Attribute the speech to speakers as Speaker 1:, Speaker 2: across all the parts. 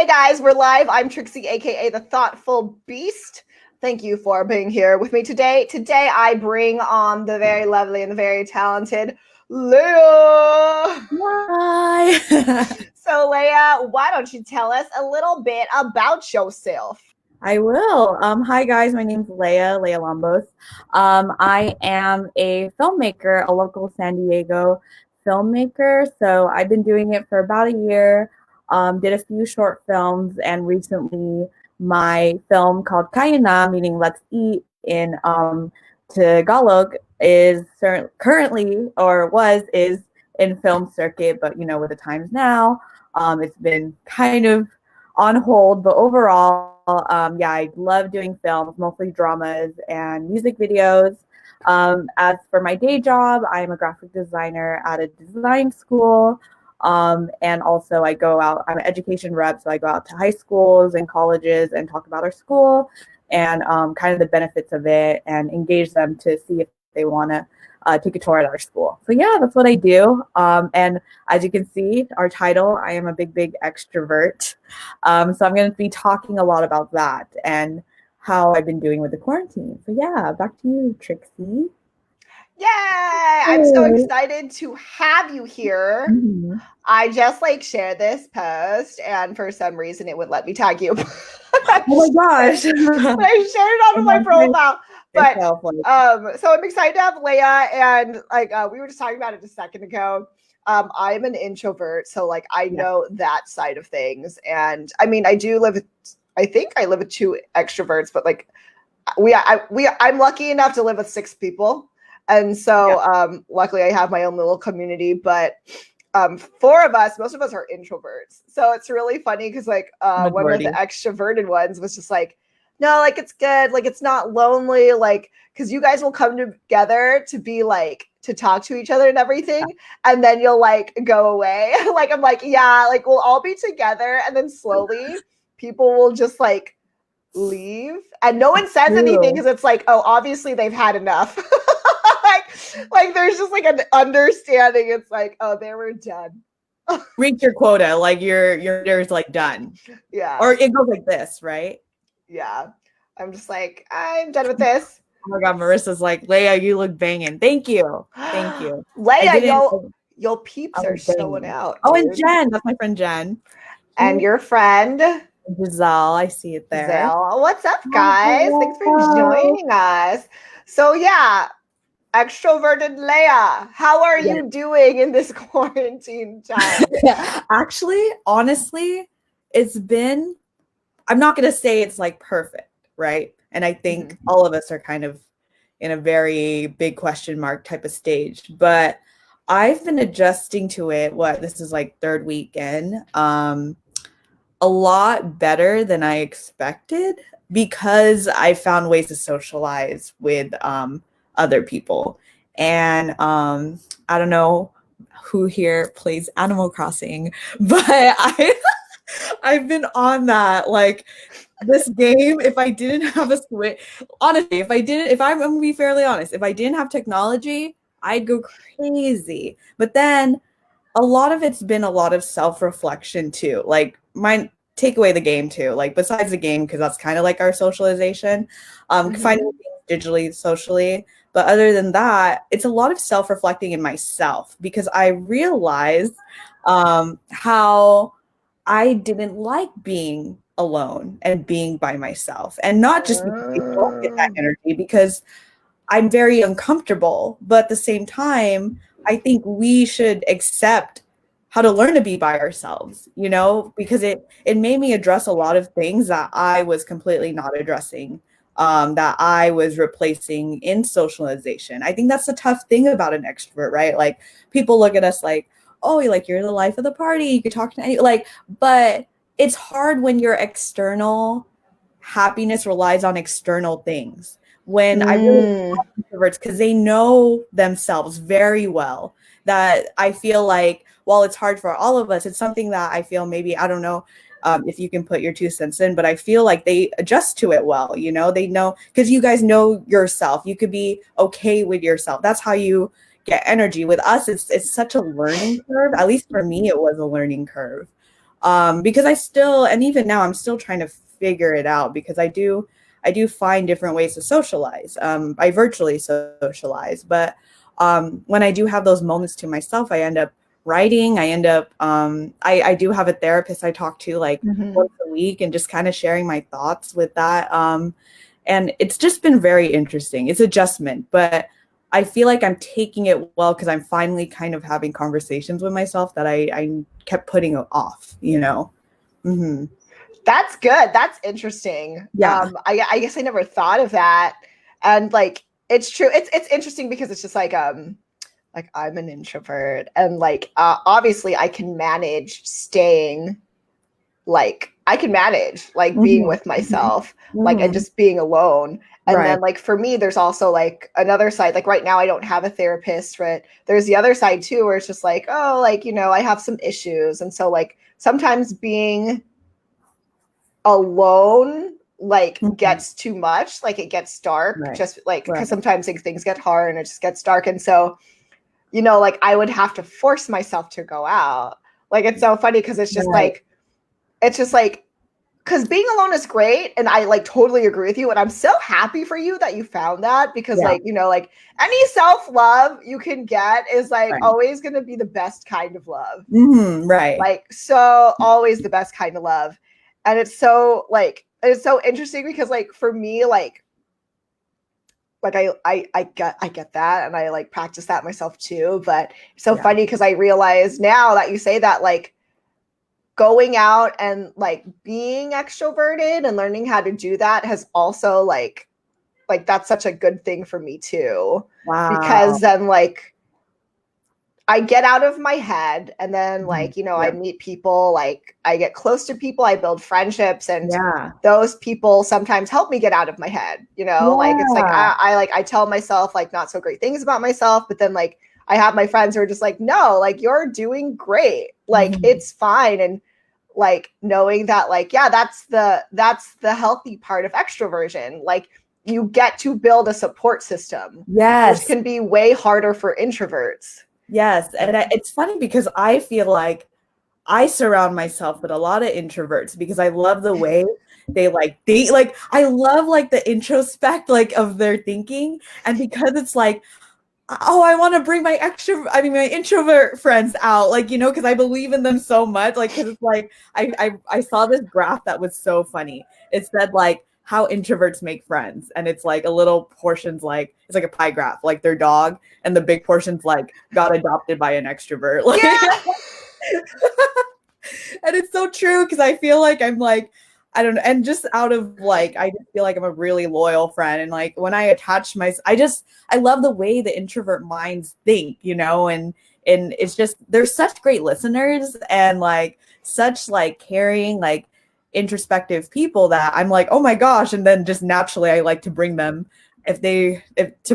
Speaker 1: Hey guys, we're live. I'm Trixie, aka the Thoughtful Beast. Thank you for being here with me today. Today I bring on the very lovely and the very talented Leah.
Speaker 2: Hi.
Speaker 1: So Leah, why don't you tell us a little bit about yourself?
Speaker 2: I will. Hi guys, my name's Leah Lambos. I am a filmmaker, a local San Diego filmmaker. So I've been doing it for about a year. Did a few short films, and recently my film called Kain na, meaning let's eat in Tagalog, is currently or is in film circuit, but with the times now, it's been kind of on hold. But overall, yeah, I love doing films, mostly dramas and music videos. As for my day job, I'm a graphic designer at a design school. And also I go out, I'm an education rep, so I go out to high schools and colleges and talk about our school and kind of the benefits of it and engage them to see if they want to take a tour at our school. So yeah, that's what I do. And as you can see, our title, I am a big extrovert. So I'm going to be talking a lot about that and how I've been doing with the quarantine. So yeah, back to you, Trixie.
Speaker 1: Yay! I'm so excited to have you here.
Speaker 2: Mm-hmm.
Speaker 1: I just shared this post, and for some reason it would let me tag you.
Speaker 2: Oh my gosh.
Speaker 1: I shared it onto my profile. But so I'm excited to have Leah, and we were just talking about it a second ago. I'm an introvert, so I know that side of things. And I mean, I think I live with two extroverts, but I'm lucky enough to live with 6 people. And so luckily I have my own little community, but 4 of us, most of us are introverts. So it's really funny because one of the extroverted ones was just no, it's good. It's not lonely. Because you guys will come together to be to talk to each other and everything. Yeah. And then you'll go away. I'm yeah, we'll all be together. And then slowly people will just leave. And no one says anything because it's oh, obviously they've had enough. There's just an understanding. It's oh, they were done.
Speaker 2: Reach your quota. Your dinner's done.
Speaker 1: Yeah.
Speaker 2: Or it goes like this, right?
Speaker 1: Yeah. I'm just I'm done with this.
Speaker 2: Oh my God, Marissa's Leah, you look banging. Thank you. Thank you.
Speaker 1: Leah, your peeps are showing out.
Speaker 2: Oh, dude. And Jen. That's my friend Jen.
Speaker 1: And your friend
Speaker 2: Giselle. I see it there.
Speaker 1: Giselle. What's up, guys? Thanks for joining us. So yeah. Extroverted Leah, how are you doing in this quarantine time?
Speaker 2: Actually, honestly, it's been, I'm not going to say it's perfect, right? And I think all of us are kind of in a very big question mark type of stage, but I've been adjusting to it. This is 3rd weekend, a lot better than I expected because I found ways to socialize with other people. And I don't know who here plays Animal Crossing, but I've been on that this game. If I didn't have a Switch, honestly, if I'm gonna be fairly honest, if I didn't have technology, I'd go crazy. But then a lot of it's been a lot of self-reflection too. Take away the game too, besides the game, because that's kind of our socialization, finding things digitally, socially. But other than that, it's a lot of self-reflecting in myself because I realized how I didn't like being alone and being by myself. And not just because I don't get that energy, because I'm very uncomfortable. But at the same time, I think we should accept how to learn to be by ourselves, because it made me address a lot of things that I was completely not addressing. That I was replacing in socialization. I think that's the tough thing about an extrovert, right? People look at us oh, you're the life of the party. You could talk to any, but it's hard when your external happiness relies on external things. When I really love introverts because they know themselves very well, that I feel while it's hard for all of us, it's something that I feel maybe, I don't know, if you can put your 2 cents in, but I feel they adjust to it well, they know, because you guys know yourself. You could be okay with yourself. That's how you get energy. With us, it's such a learning curve. At least for me, it was a learning curve. Because I still, and even now I'm still trying to figure it out, because I do find different ways to socialize. I virtually socialize, but when I do have those moments to myself, I end up writing. I end up, I do have a therapist I talk to like once a week, and just kind of sharing my thoughts with that. And it's just been very interesting. It's adjustment, but I feel like I'm taking it well, because I'm finally kind of having conversations with myself that I kept putting off, you know? Mm-hmm.
Speaker 1: That's good. That's interesting.
Speaker 2: Yeah.
Speaker 1: I guess I never thought of that. And like, it's true. It's interesting because it's just like I'm an introvert, and like obviously I can manage staying, like I can manage like being with myself, like, and just being alone. And then like for me, there's also like another side. Like right now I don't have a therapist, but there's the other side too, where it's just like, oh, like, you know, I have some issues. And so like sometimes being alone like gets too much, like it gets dark, just like because sometimes like, things get hard and it just gets dark. And so, you know, like I would have to force myself to go out. Like it's so funny because it's just like because being alone is great, and I like totally agree with you, and I'm so happy for you that you found that, because like, you know, like any self-love you can get is like always going to be the best kind of love. Like so always the best kind of love. And it's so interesting because like for me, like I get that, and I like practice that myself too. But it's so funny because I realize now that you say that, like going out and like being extroverted and learning how to do that has also like that's such a good thing for me too. Wow. Because then like I get out of my head, and then like, you know, I meet people, like I get close to people, I build friendships, and those people sometimes help me get out of my head, you know, like it's like I tell myself like not so great things about myself, but then like I have my friends who are just like, no, like you're doing great, like it's fine. And like knowing that like, yeah, that's the healthy part of extroversion. Like you get to build a support system, which can be way harder for introverts.
Speaker 2: Yes. And it's funny because I feel like I surround myself with a lot of introverts, because I love the way they like I love like the introspect like of their thinking. And because it's like, oh, I want to bring my my introvert friends out, like, you know, because I believe in them so much. Like, because it's like I saw this graph that was so funny. It said like how introverts make friends, and it's like a little portions, like it's like a pie graph, like their dog, and the big portions like got adopted by an extrovert. Like, and it's so true, because I feel like I'm like, I don't know, and just out of like, I just feel like I'm a really loyal friend, and like when I attach I love the way the introvert minds think, you know, and it's just, they're such great listeners, and like such like caring, like introspective people, that I'm like, oh my gosh. And then just naturally I like to bring them, to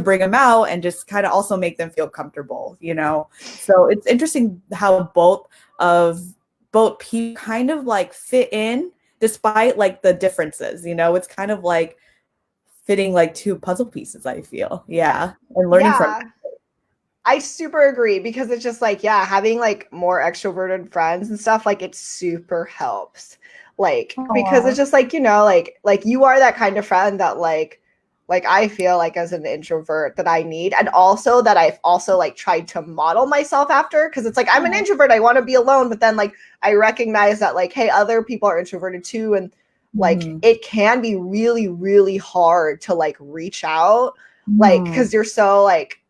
Speaker 2: bring them out, and just kind of also make them feel comfortable, you know. So it's interesting how both people kind of like fit in despite like the differences, you know. It's kind of like fitting like two puzzle pieces, I feel. And learning from.
Speaker 1: I super agree, because it's just like, having like more extroverted friends and stuff, like it super helps. Like, because it's just like, you know, like you are that kind of friend that like I feel like as an introvert that I need, and also that I've also like tried to model myself after, because it's like I'm an introvert, I want to be alone, but then like I recognize that like, hey, other people are introverted too, and like it can be really, really hard to like reach out, like because you're so like,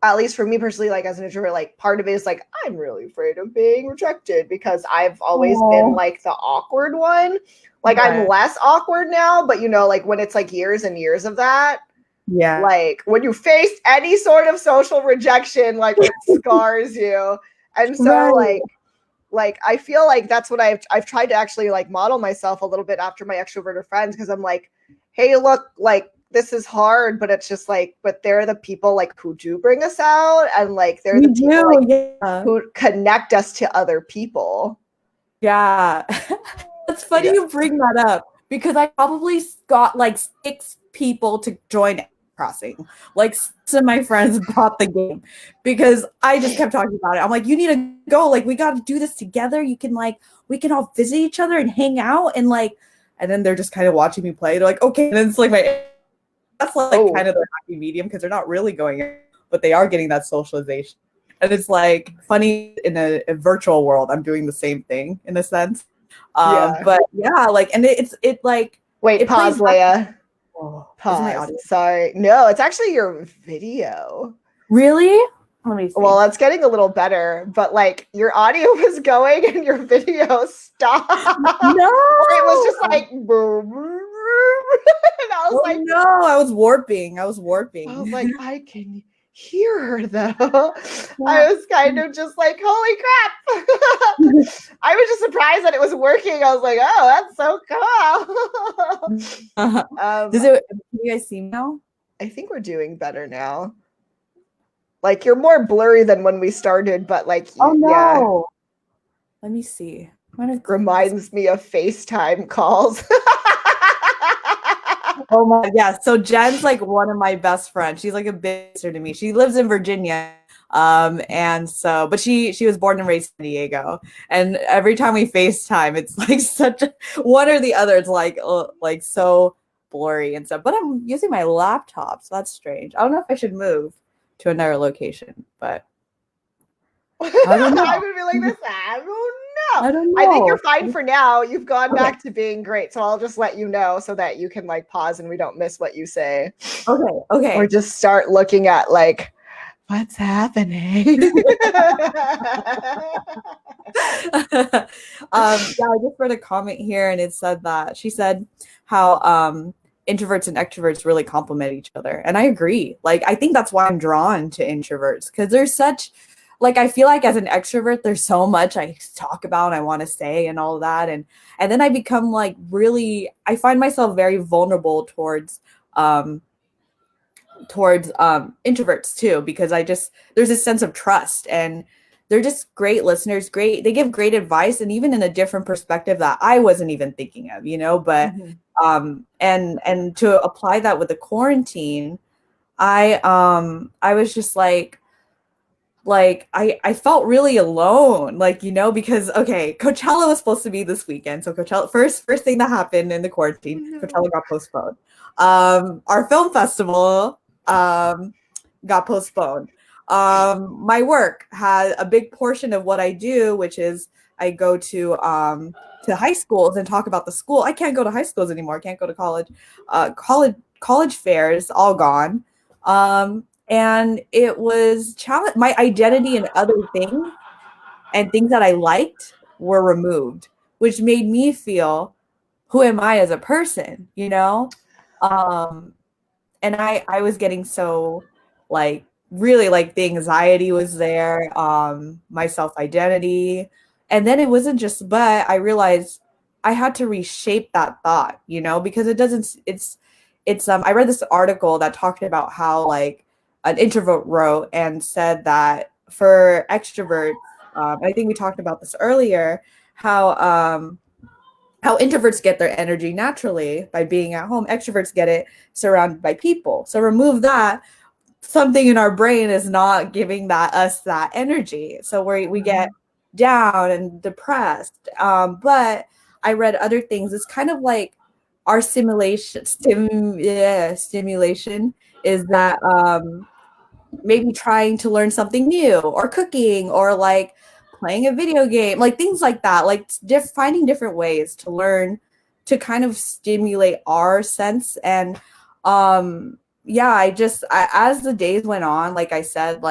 Speaker 1: at least for me personally, like as an introvert, like part of it is like I'm really afraid of being rejected, because I've always been like the awkward one. Like I'm less awkward now, but you know, like when it's like years and years of that, like when you face any sort of social rejection, like it scars you. And so like I feel like that's what I've tried to actually like model myself a little bit after my extroverted friends, because I'm like, hey, look, like this is hard, but it's just like, but they're the people like who do bring us out, and like they're the people like who connect us to other people.
Speaker 2: It's funny you bring that up, because I probably got like 6 people to join Crossing. Like some of my friends bought the game because I just kept talking about it. I'm like, you need to go. Like, we got to do this together. You can we can all visit each other and hang out and then they're just kind of watching me play. They're like, okay. And then it's like that's kind of the happy medium because they're not really going in, but they are getting that socialization. And it's like funny in a virtual world. I'm doing the same thing in a sense. But yeah, and
Speaker 1: wait, pause, Leia.
Speaker 2: Oh,
Speaker 1: pause. Sorry. No, it's actually your video.
Speaker 2: Really? Let me see.
Speaker 1: Well, it's getting a little better, but your audio was going and your video stopped.
Speaker 2: No,
Speaker 1: it was just like boom. And I was
Speaker 2: no, I was warping. I was
Speaker 1: like, I can hear her though. Yeah. I was kind of just like, holy crap. I was just surprised that it was working. I was like, oh, that's so cool.
Speaker 2: Can you guys see now?
Speaker 1: I think we're doing better now. You're more blurry than when we started, but
Speaker 2: oh no.
Speaker 1: Yeah.
Speaker 2: Let me see.
Speaker 1: It reminds me of FaceTime calls.
Speaker 2: Oh my, yeah. So Jen's one of my best friends. She's a big sister to me. She lives in Virginia. And so, but she was born and raised in San Diego. And every time we FaceTime, it's such one or the other. It's so blurry and stuff. But I'm using my laptop, so that's strange. I don't know if I should move to another location, but I don't know.
Speaker 1: I would be like this. I don't know.
Speaker 2: I don't know.
Speaker 1: I think you're fine for now. You've gone back to being great. So I'll just let you know so that you can pause and we don't miss what you say.
Speaker 2: Okay.
Speaker 1: Or just start looking at what's happening.
Speaker 2: Yeah, I just read a comment here and it said that she said how introverts and extroverts really complement each other. And I agree. I think that's why I'm drawn to introverts because there's such I feel like as an extrovert, there's so much I talk about and I want to say and all of that. And then I become really, I find myself very vulnerable towards introverts too, because there's this sense of trust and they're just great listeners, they give great advice and even in a different perspective that I wasn't even thinking of, but, and to apply that with the quarantine, I was just I felt really alone, because Coachella was supposed to be this weekend. So Coachella, first thing that happened in the quarantine, Coachella got postponed. Our film festival got postponed. My work had a big portion of what I do, which is I go to high schools and talk about the school. I can't go to high schools anymore. I can't go to college. College fairs all gone. And it was challenge. My identity and other things and things that I liked were removed, which made me feel, who am I as a person, And I was getting so really the anxiety was there, my self-identity. And then it wasn't just, but I realized I had to reshape that thought, because I read this article that talked about how an introvert wrote and said that for extroverts, I think we talked about this earlier, how introverts get their energy naturally by being at home. Extroverts get it surrounded by people. So remove that, something in our brain is not giving us that energy. So we get down and depressed. But I read other things. It's kind of our stimulation is that maybe trying to learn something new or cooking or playing a video game, things like that, finding different ways to learn to kind of stimulate our sense. And as the days went on, I said,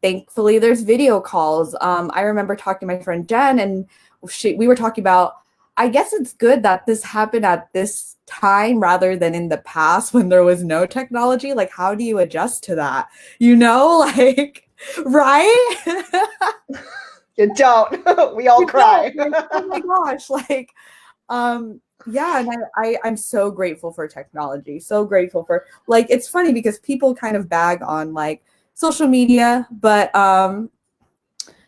Speaker 2: thankfully there's video calls. I remember talking to my friend Jen and we were talking about, I guess it's good that this happened at this time rather than in the past when there was no technology. How do you adjust to that? Right?
Speaker 1: You don't. We all cry.
Speaker 2: Oh my gosh. Yeah. And I'm so grateful for technology. So grateful for it's funny because people kind of bag on social media, but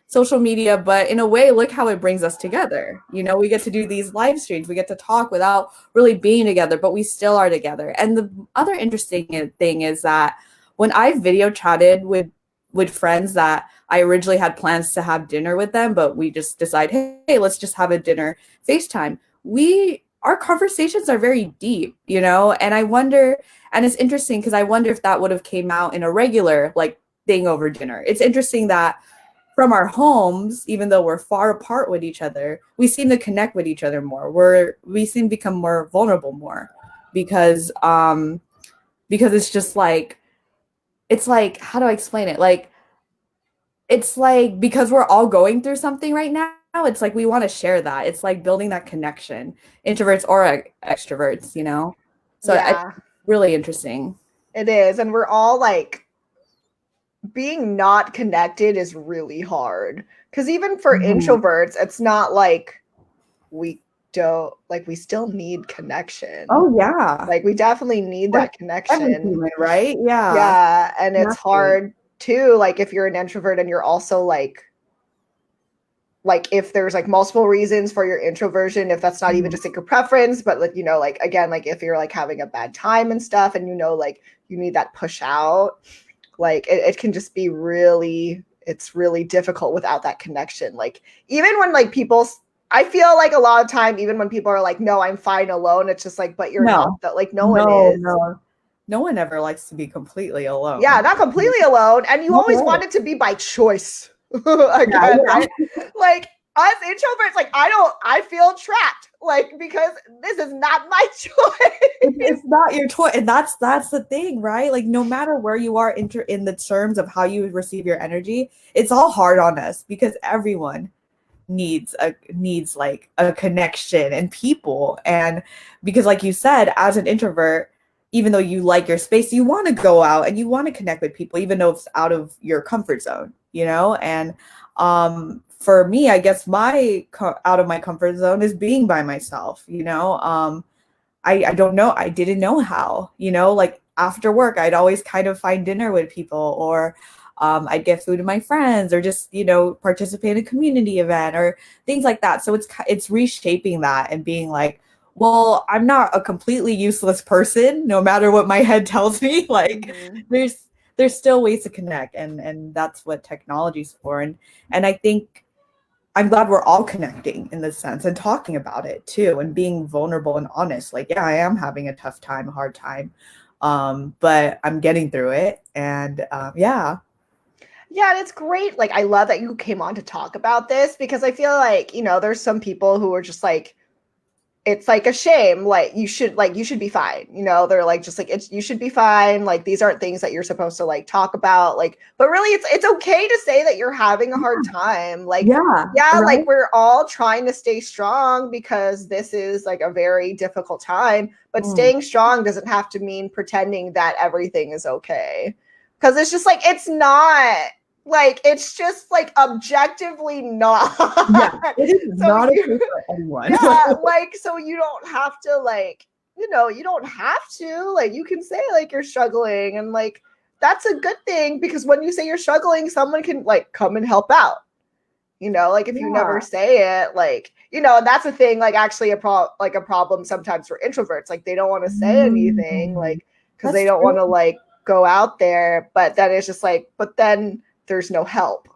Speaker 2: social media, but in a way, look how it brings us together. You know, we get to do these live streams, we get to talk without really being together, but we still are together. And the other interesting thing is that when I video chatted with friends that I originally had plans to have dinner with them, but we just decide, hey, let's just have a dinner FaceTime. Our conversations are very deep, you know, and I wonder, and it's interesting because I wonder if that would have came out in a regular like thing over dinner. It's interesting that from our homes, even though we're far apart with each other, we seem to connect with each other more. We seem to become more vulnerable more because it's just like, it's like, how do I explain it? Like, it's like because we're all going through something right now, it's like we want to share that. It's like building that connection, introverts or extroverts, you know? So
Speaker 1: Yeah,
Speaker 2: it's really interesting.
Speaker 1: it is. And we're all like, being not connected is really hard. Because even for introverts, it's not like we don't, like, we still need connection.
Speaker 2: Oh yeah.
Speaker 1: Like, we definitely need that connection.
Speaker 2: Human, right? Yeah.
Speaker 1: Yeah. And it's
Speaker 2: Exactly.
Speaker 1: hard too, like, if you're an introvert and you're also like if there's like multiple reasons for your introversion, if that's not even just like your preference, but like, you know, like again, like if you're like having a bad time and stuff and you know, like you need that push out, like it can just be really, it's really difficult without that connection. Like even when like people, I feel like a lot of time, even when people are like, no, I'm fine alone, it's just like, but you're not, that like no one is.
Speaker 2: No one ever likes to be completely alone.
Speaker 1: Yeah, not completely alone. And you always want it to be by choice. Again, right? Like us introverts, like I feel trapped, like because this is not my choice.
Speaker 2: It's not your choice, and that's the thing, right? Like no matter where you are in the terms of how you receive your energy, it's all hard on us because everyone needs like a connection and people, and because like you said, as an introvert, even though you like your space, you want to go out and you want to connect with people, even though it's out of your comfort zone, you know? And for me, I guess out of my comfort zone is being by myself, you know? I don't know. I didn't know how, you know, like after work, I'd always kind of find dinner with people, or I'd get food with my friends, or just, you know, participate in a community event or things like that. So it's reshaping that and being like, well, I'm not a completely useless person, no matter what my head tells me. Like there's still ways to connect, and that's what technology's for. And I think I'm glad we're all connecting in this sense and talking about it too, and being vulnerable and honest. Like, yeah, I am having a tough time, a hard time, but I'm getting through it. And yeah.
Speaker 1: Yeah, and it's great. Like, I love that you came on to talk about this because I feel like, you know, there's some people who are just like, it's like a shame. Like you should be fine. You know, they're like, just like, you should be fine. Like, these aren't things that you're supposed to like talk about. Like, but really it's okay to say that you're having a hard time. Like, yeah, right? Like we're all trying to stay strong because this is like a very difficult time, but staying strong doesn't have to mean pretending that everything is okay. Cause it's just like, it's not. Like, it's just like objectively not.
Speaker 2: Yeah, it is not okay for anyone.
Speaker 1: Yeah, like, so you don't have to, like, you know, you don't have to, like, you can say like you're struggling, and like that's a good thing because when you say you're struggling, someone can like come and help out. You know, like if you never say it, like, you know, and that's a thing, like actually a problem sometimes for introverts. Like they don't want to say anything, like, because they don't want to like go out there, but then it's just like, but then there's no help.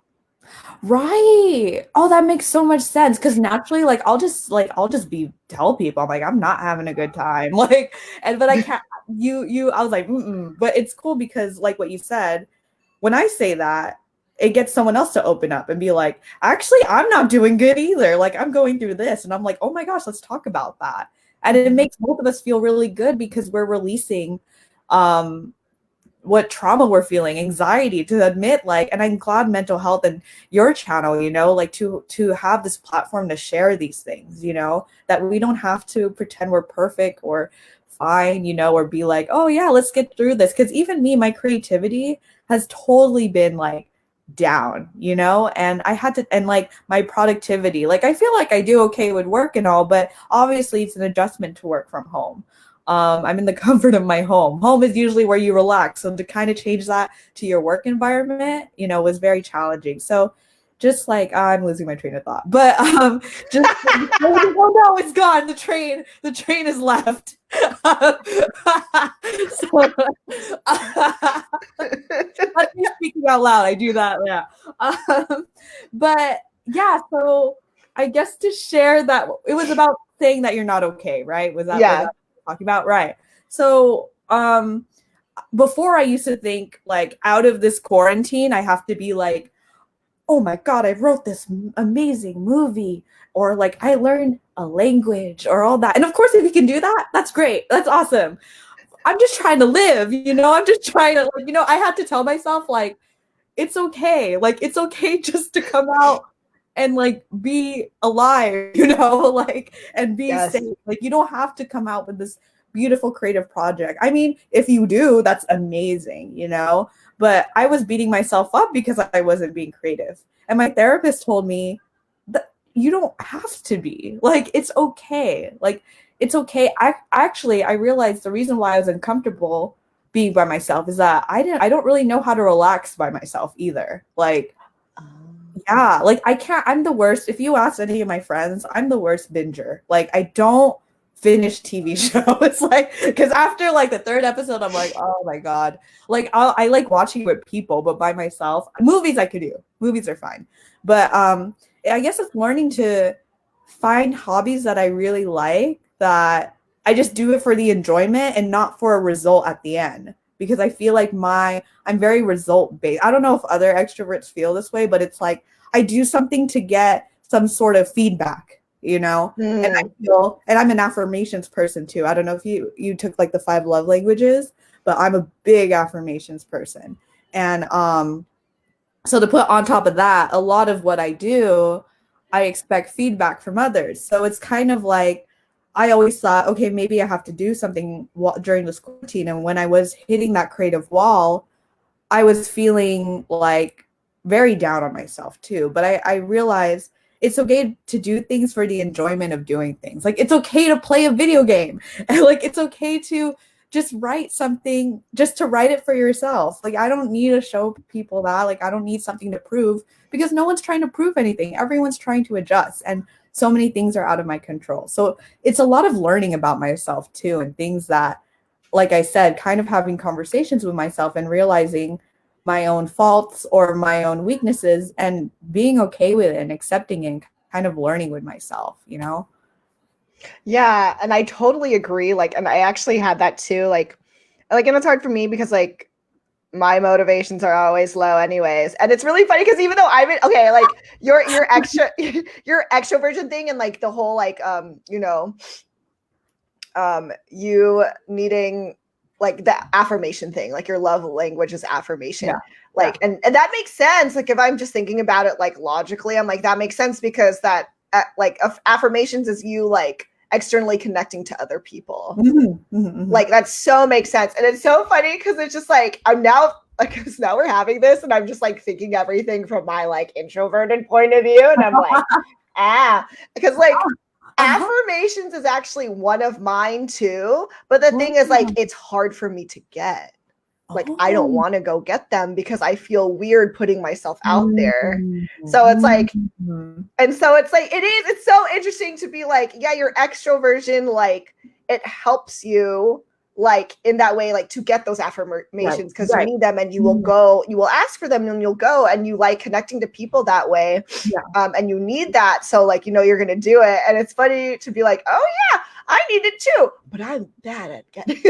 Speaker 2: Right. Oh, that makes so much sense. Cause naturally, like I'll just tell people I'm like, I'm not having a good time. Like, but I can't I was like, but it's cool because like what you said, when I say that, it gets someone else to open up and be like, actually, I'm not doing good either. Like I'm going through this. And I'm like, oh my gosh, let's talk about that. And it makes both of us feel really good because we're releasing what trauma we're feeling, anxiety, to admit, like, and I'm glad mental health and your channel, you know, like to have this platform to share these things, you know, that we don't have to pretend we're perfect or fine, you know, or be like, oh yeah, let's get through this. Because even me, my creativity has totally been like down, you know, and I had to, and like my productivity, like I feel like I do okay with work and all, but obviously it's an adjustment to work from home. I'm in the comfort of my home. Home is usually where you relax. So to kind of change that to your work environment, you know, was very challenging. So just like I'm losing my train of thought, but just oh no, it's gone. The train is left. So let me speaking out loud. I do that, yeah. But yeah, so I guess to share that it was about saying that you're not okay, right? Was that what we're talking about? Right. So before I used to think like out of this quarantine, I have to be like, oh my God, I wrote this amazing movie, or like I learned a language or all that. And of course, if you can do that, that's great. That's awesome. I'm just trying to live, I'm just trying to like, I had to tell myself like, it's okay. Like, it's okay just to come out and like be alive, like, and be safe. Like, you don't have to come out with this beautiful creative project. I mean, if you do, that's amazing, but I was beating myself up because I wasn't being creative. And my therapist told me that you don't have to be like, it's okay. Like, it's okay. I realized the reason why I was uncomfortable being by myself is that I don't really know how to relax by myself either. Like, yeah, like I'm the worst. If you ask any of my friends, I'm the worst binger. Like, I don't finish TV shows. Like, because after like the third episode, I'm like, oh my God. Like, I like watching with people, but by myself, movies I could do. Movies are fine. But I guess it's learning to find hobbies that I really like, that I just do it for the enjoyment and not for a result at the end. Because I feel like I'm very result based. I don't know if other extroverts feel this way, but it's like I do something to get some sort of feedback, and I'm an affirmations person too. I don't know if you took like the 5 love languages, but I'm a big affirmations person. And so to put on top of that, a lot of what I do, I expect feedback from others. So it's kind of like, I always thought, okay, maybe I have to do something during this quarantine. And when I was hitting that creative wall, I was feeling like very down on myself too. But I realized it's okay to do things for the enjoyment of doing things. Like, it's okay to play a video game. And like, it's okay to just write something, just to write it for yourself. Like, I don't need to show people that. Like, I don't need something to prove, because no one's trying to prove anything. Everyone's trying to adjust. And so many things are out of my control. So it's a lot of learning about myself too, and things that, like I said, kind of having conversations with myself and realizing my own faults or my own weaknesses and being okay with it and accepting it and kind of learning with myself,
Speaker 1: Yeah, and I totally agree. Like, and I actually had that too. Like, and it's hard for me because like my motivations are always low anyways. And it's really funny because even though okay, like your your extroversion thing and like the whole like you needing like the affirmation thing, like your love language is affirmation. Yeah. Like, yeah. And that makes sense. Like, if I'm just thinking about it like logically, I'm like, that makes sense, because that like affirmations is you like externally connecting to other people. Mm-hmm, mm-hmm. Like, that so makes sense. And it's so funny because it's just like, I'm now like, because now we're having this and I'm just like thinking everything from my like introverted point of view. And I'm like, because like affirmations is actually one of mine too. But the thing is, like, it's hard for me to get. Like, I don't want to go get them because I feel weird putting myself out there. So it's like, and so it's like, it's so interesting to be like, yeah, your extroversion, like, it helps you like in that way, like to get those affirmations, because you need them, and you will go, you will ask for them, and you'll go, and you like connecting to people that way. And you need that. So like, you're going to do it. And it's funny to be like, oh yeah, I need it too, but I'm bad at getting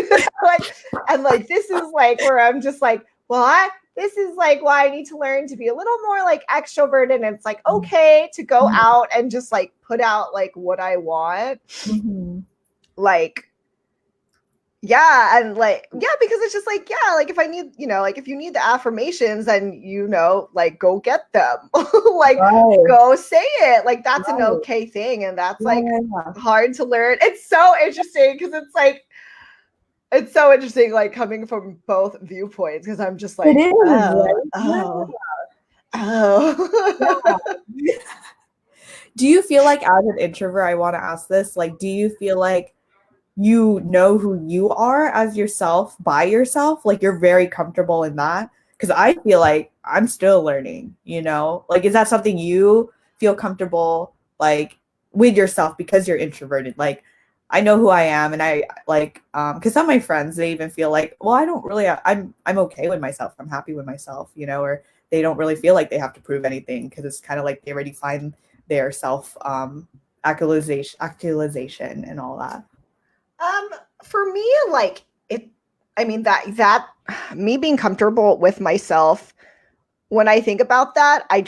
Speaker 1: like, and like, this is like where I'm just like, well, this is like why I need to learn to be a little more like extroverted. And it's like, okay to go out and just like put out like what I want. Like, yeah. And like, yeah, because it's just like, yeah, like if I need, like if you need the affirmations, then, like go get them, like go say it. Like, that's an okay thing. And that's like hard to learn. It's so interesting because it's like, it's so interesting, like coming from both viewpoints, because I'm just like,
Speaker 2: Do you feel like, as an introvert, I want to ask this, like, do you feel like you know who you are as yourself by yourself? Like, you're very comfortable in that? because I feel like I'm still learning, you know? Like, is that something you feel comfortable like with yourself because you're introverted? Like, I know who I am, and I like because some of my friends, they even feel like, well, I don't really, I'm okay with myself, I'm happy with myself, you know, or they don't really feel like they have to prove anything because it's kind of like they already find their self actualization and all that.
Speaker 1: For me, like it, I mean that me being comfortable with myself, when I think about that, I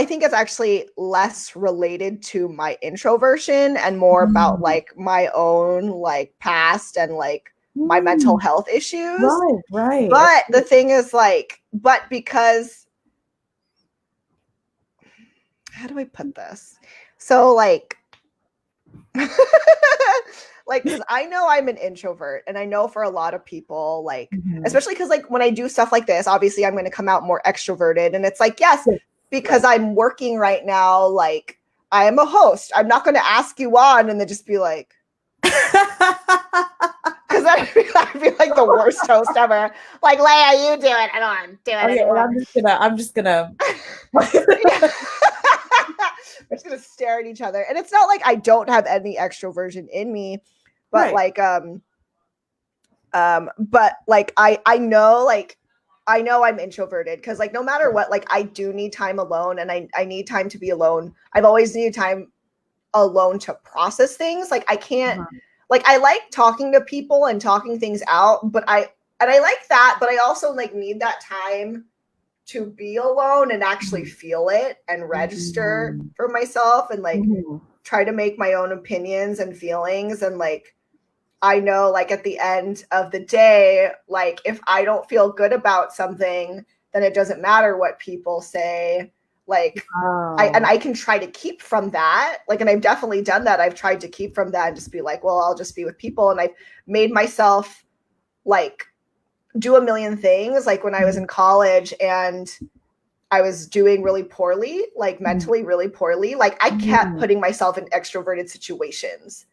Speaker 1: think it's actually less related to my introversion and more about like my own like past and like my mental health issues.
Speaker 2: Right.
Speaker 1: But the thing is like, but because, how do I put this? So like, like, because I know I'm an introvert, and I know for a lot of people, like, especially because like when I do stuff like this, obviously I'm going to come out more extroverted, and it's like, yes, because I'm working right now, like I am a host. I'm not going to ask you on and then just be like, because I'd be like the worst host ever. Like, Leia, you do it. I don't do it anymore.
Speaker 2: I'm just gonna
Speaker 1: we're just gonna stare at each other. And it's not like I don't have any extroversion in me, but like but like I know I'm introverted because like no matter what, like I do need time alone, and I need time to be alone. I've always needed time alone to process things. Like I can't like I like talking to people and talking things out, but I like that, but I also like need that time to be alone and actually feel it and register for myself and like try to make my own opinions and feelings. And like I know like at the end of the day, like if I don't feel good about something, then it doesn't matter what people say. Like I can try to keep from that, like, and I've definitely done that. I've tried to keep from that and just be like, well, I'll just be with people. And I've made myself like do a million things. Like when I was in college and I was doing really poorly, like mentally really poorly, like I kept putting myself in extroverted situations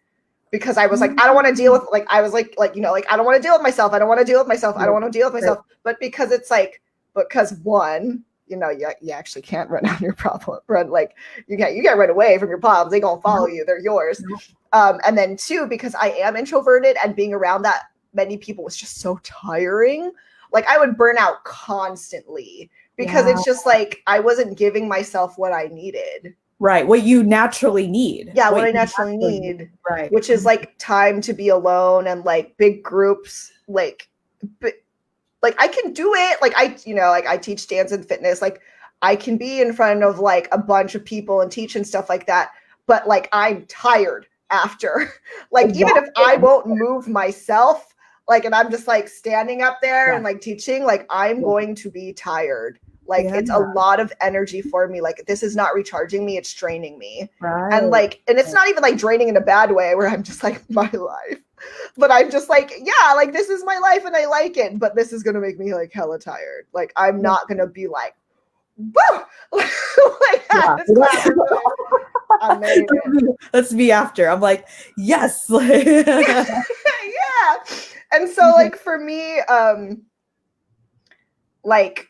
Speaker 1: because I was like, I don't want to deal with, like, I was like, you know, like, I don't want to deal with myself. I don't want to deal with myself. I don't want to deal with myself. But because it's like, because one, you know, you actually can't run out your problem. Like you can't run away from your problems. They gonna follow you. They're yours. And then two, because I am introverted and being around that many people was just so tiring. Like I would burn out constantly because it's just like I wasn't giving myself what I needed.
Speaker 2: Right. What you naturally need.
Speaker 1: Yeah, what I naturally need. Right. Which is like time to be alone and like big groups, like I can do it. Like I, you know, like I teach dance and fitness. Like I can be in front of like a bunch of people and teach and stuff like that. But like I'm tired after. Like even if I won't move myself, like, and I'm just like standing up there and like teaching, like I'm going to be tired. Like it's a lot of energy for me. Like this is not recharging me, it's draining me. And like, and it's not even like draining in a bad way where I'm just like my life. But I'm just like, yeah, like this is my life and I like it, but this is gonna make me like hella tired. Like I'm not gonna be like, woo! Like
Speaker 2: let's be after. I'm like, yes.
Speaker 1: Yeah. And so like for me, like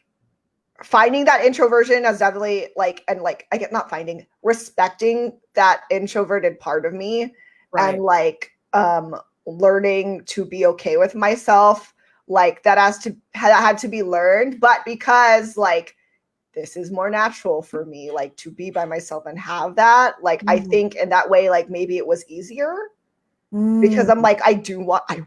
Speaker 1: finding that introversion as definitely like, and like I get not finding, respecting that introverted part of me and like learning to be okay with myself, like that had to be learned. But because like this is more natural for me, like to be by myself and have that, like I think in that way, like maybe it was easier because I'm like, I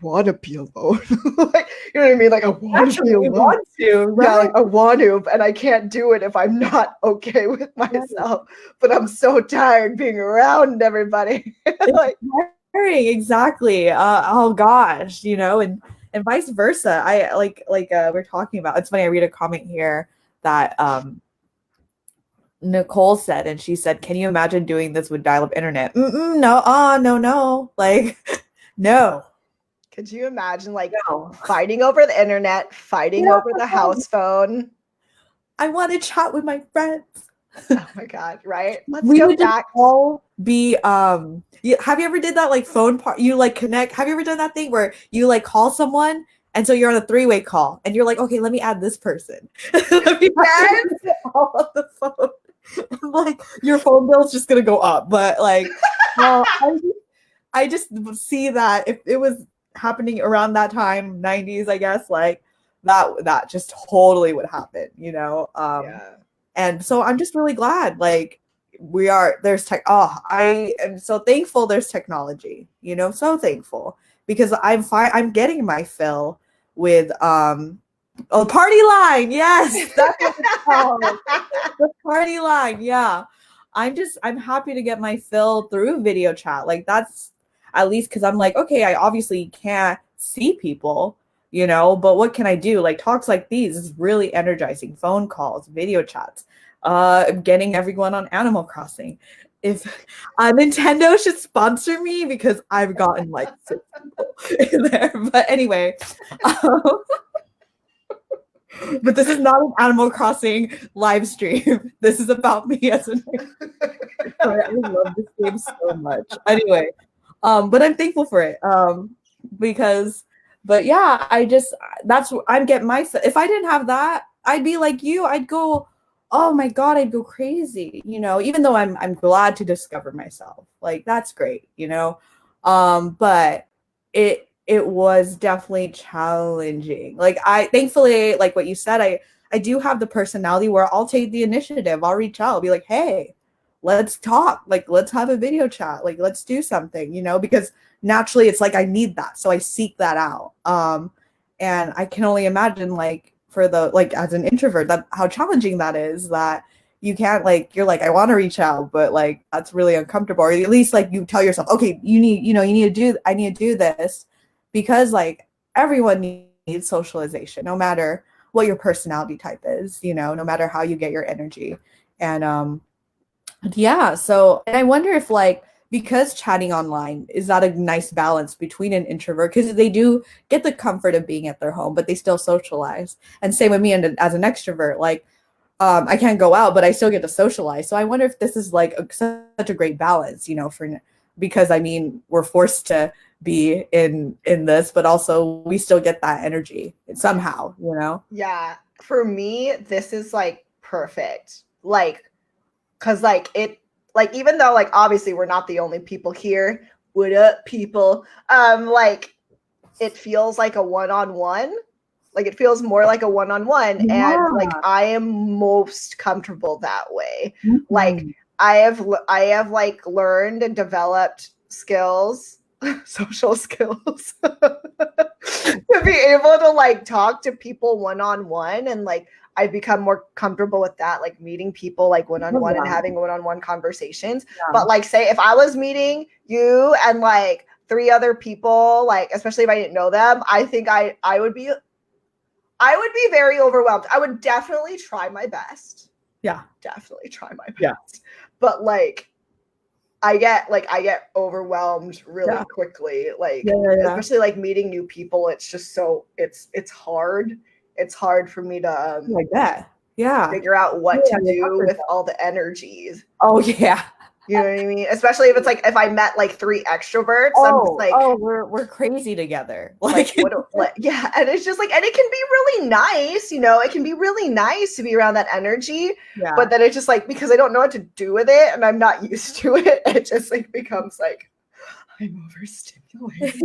Speaker 1: want to be alone. Like, you know what I mean? Like I want to be alone.
Speaker 2: Want to, right?
Speaker 1: Yeah, like I want to, and I can't do it if I'm not okay with myself. But I'm so tired being around everybody. Like
Speaker 2: exactly. Oh gosh, you know, and vice versa. I like we're talking about. It's funny. I read a comment here that Nicole said, and she said, "Can you imagine doing this with dial-up internet?" No, like no.
Speaker 1: Could you imagine like fighting over the internet, fighting over the house phone?
Speaker 2: I want to chat with my friends.
Speaker 1: Oh my god, right? Let's
Speaker 2: we
Speaker 1: go
Speaker 2: would
Speaker 1: back.
Speaker 2: Just all be have you ever did that like phone part? You like connect. Have you ever done that thing where you like call someone And so you're on a 3-way call and you're like, okay, let me add this person. Let me
Speaker 1: Yes.
Speaker 2: all of the phone. Like your phone bill's just gonna go up. But like I just see that if it was happening around that time, 90s, I guess, like that just totally would happen, you know?
Speaker 1: Yeah.
Speaker 2: And so I'm just really glad, like, there's tech. Oh, I am so thankful there's technology, you know, so thankful because I'm getting my fill with, oh, party line. Yes, that's what it's called. The party line. Yeah. I'm happy to get my fill through video chat. Like, that's at least because I'm like, okay, I obviously can't see people, you know, but what can I do? Like, talks like these is really energizing. Phone calls, video chats, getting everyone on Animal Crossing. If Nintendo should sponsor me because I've gotten like 6 people in there. But anyway, but this is not an Animal Crossing live stream. This is about me as an I love this game so much. Anyway, but I'm thankful for it. Because, but yeah, I'm getting myself. If I didn't have that, I'd be like you. I'd go, oh my God, I'd go crazy, you know, even though I'm glad to discover myself. Like, that's great, you know? But it was definitely challenging. Like, thankfully, like what you said, I do have the personality where I'll take the initiative. I'll reach out, I'll be like, hey, let's talk. Like, let's have a video chat. Like, let's do something, you know, because naturally it's like I need that. So I seek that out. And I can only imagine, like, for the, like, as an introvert, that how challenging that is, that you can't, like, you're like, I want to reach out, but like that's really uncomfortable. Or at least like you tell yourself, okay, I need to do this, because like everyone needs socialization, no matter what your personality type is, you know, no matter how you get your energy. And yeah, so, and I wonder if, like, because chatting online, is that a nice balance between an introvert, because they do get the comfort of being at their home, but they still socialize. And same with me, and as an extrovert, like, I can't go out, but I still get to socialize. So I wonder if this is like such a great balance, you know, because I mean, we're forced to be in this, but also we still get that energy somehow, you know?
Speaker 1: Yeah. For me, this is like perfect. Like, cause like even though like obviously we're not the only people here, what up people? Like it feels like a one-on-one. Like it feels more like a one-on-one.
Speaker 2: Yeah.
Speaker 1: And like I am most comfortable that way.
Speaker 2: Mm-hmm.
Speaker 1: Like I have like learned and developed skills, social skills, to be able to like talk to people one-on-one, and like I've become more comfortable with that, like meeting people like one-on-one and having one-on-one conversations. Yeah. But like, say if I was meeting you and like 3 other people, like especially if I didn't know them, I think I would be very overwhelmed. I would definitely try my best.
Speaker 2: Yeah.
Speaker 1: Definitely try my best.
Speaker 2: Yeah.
Speaker 1: But like I get overwhelmed really quickly. Like especially like meeting new people, it's just so it's hard. It's hard for me to
Speaker 2: like that. Yeah.
Speaker 1: Figure out what to do with all the energies.
Speaker 2: Oh yeah.
Speaker 1: You know what I mean? Especially if it's like if I met like 3 extroverts, I'm just like,
Speaker 2: we're crazy together.
Speaker 1: Like yeah, and it's just like, and it can be really nice, you know, it can be really nice to be around that energy. Yeah. But then it's just like, because I don't know what to do with it and I'm not used to it, it just like becomes like I'm overstimulated.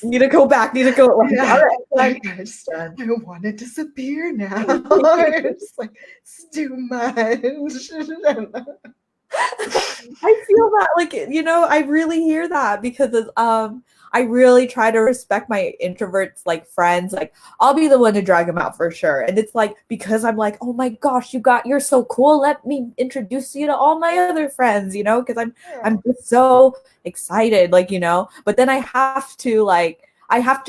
Speaker 2: Need to go back. Yeah.
Speaker 1: Like, I want to disappear now. It's like, it's too much.
Speaker 2: I feel that, like, you know, I really hear that, because I really try to respect my introverts, like, friends. Like, I'll be the one to drag them out for sure. And it's like, because I'm like, oh my gosh, you're so cool. Let me introduce you to all my other friends, you know, because I'm just so excited, like, you know. But then I have to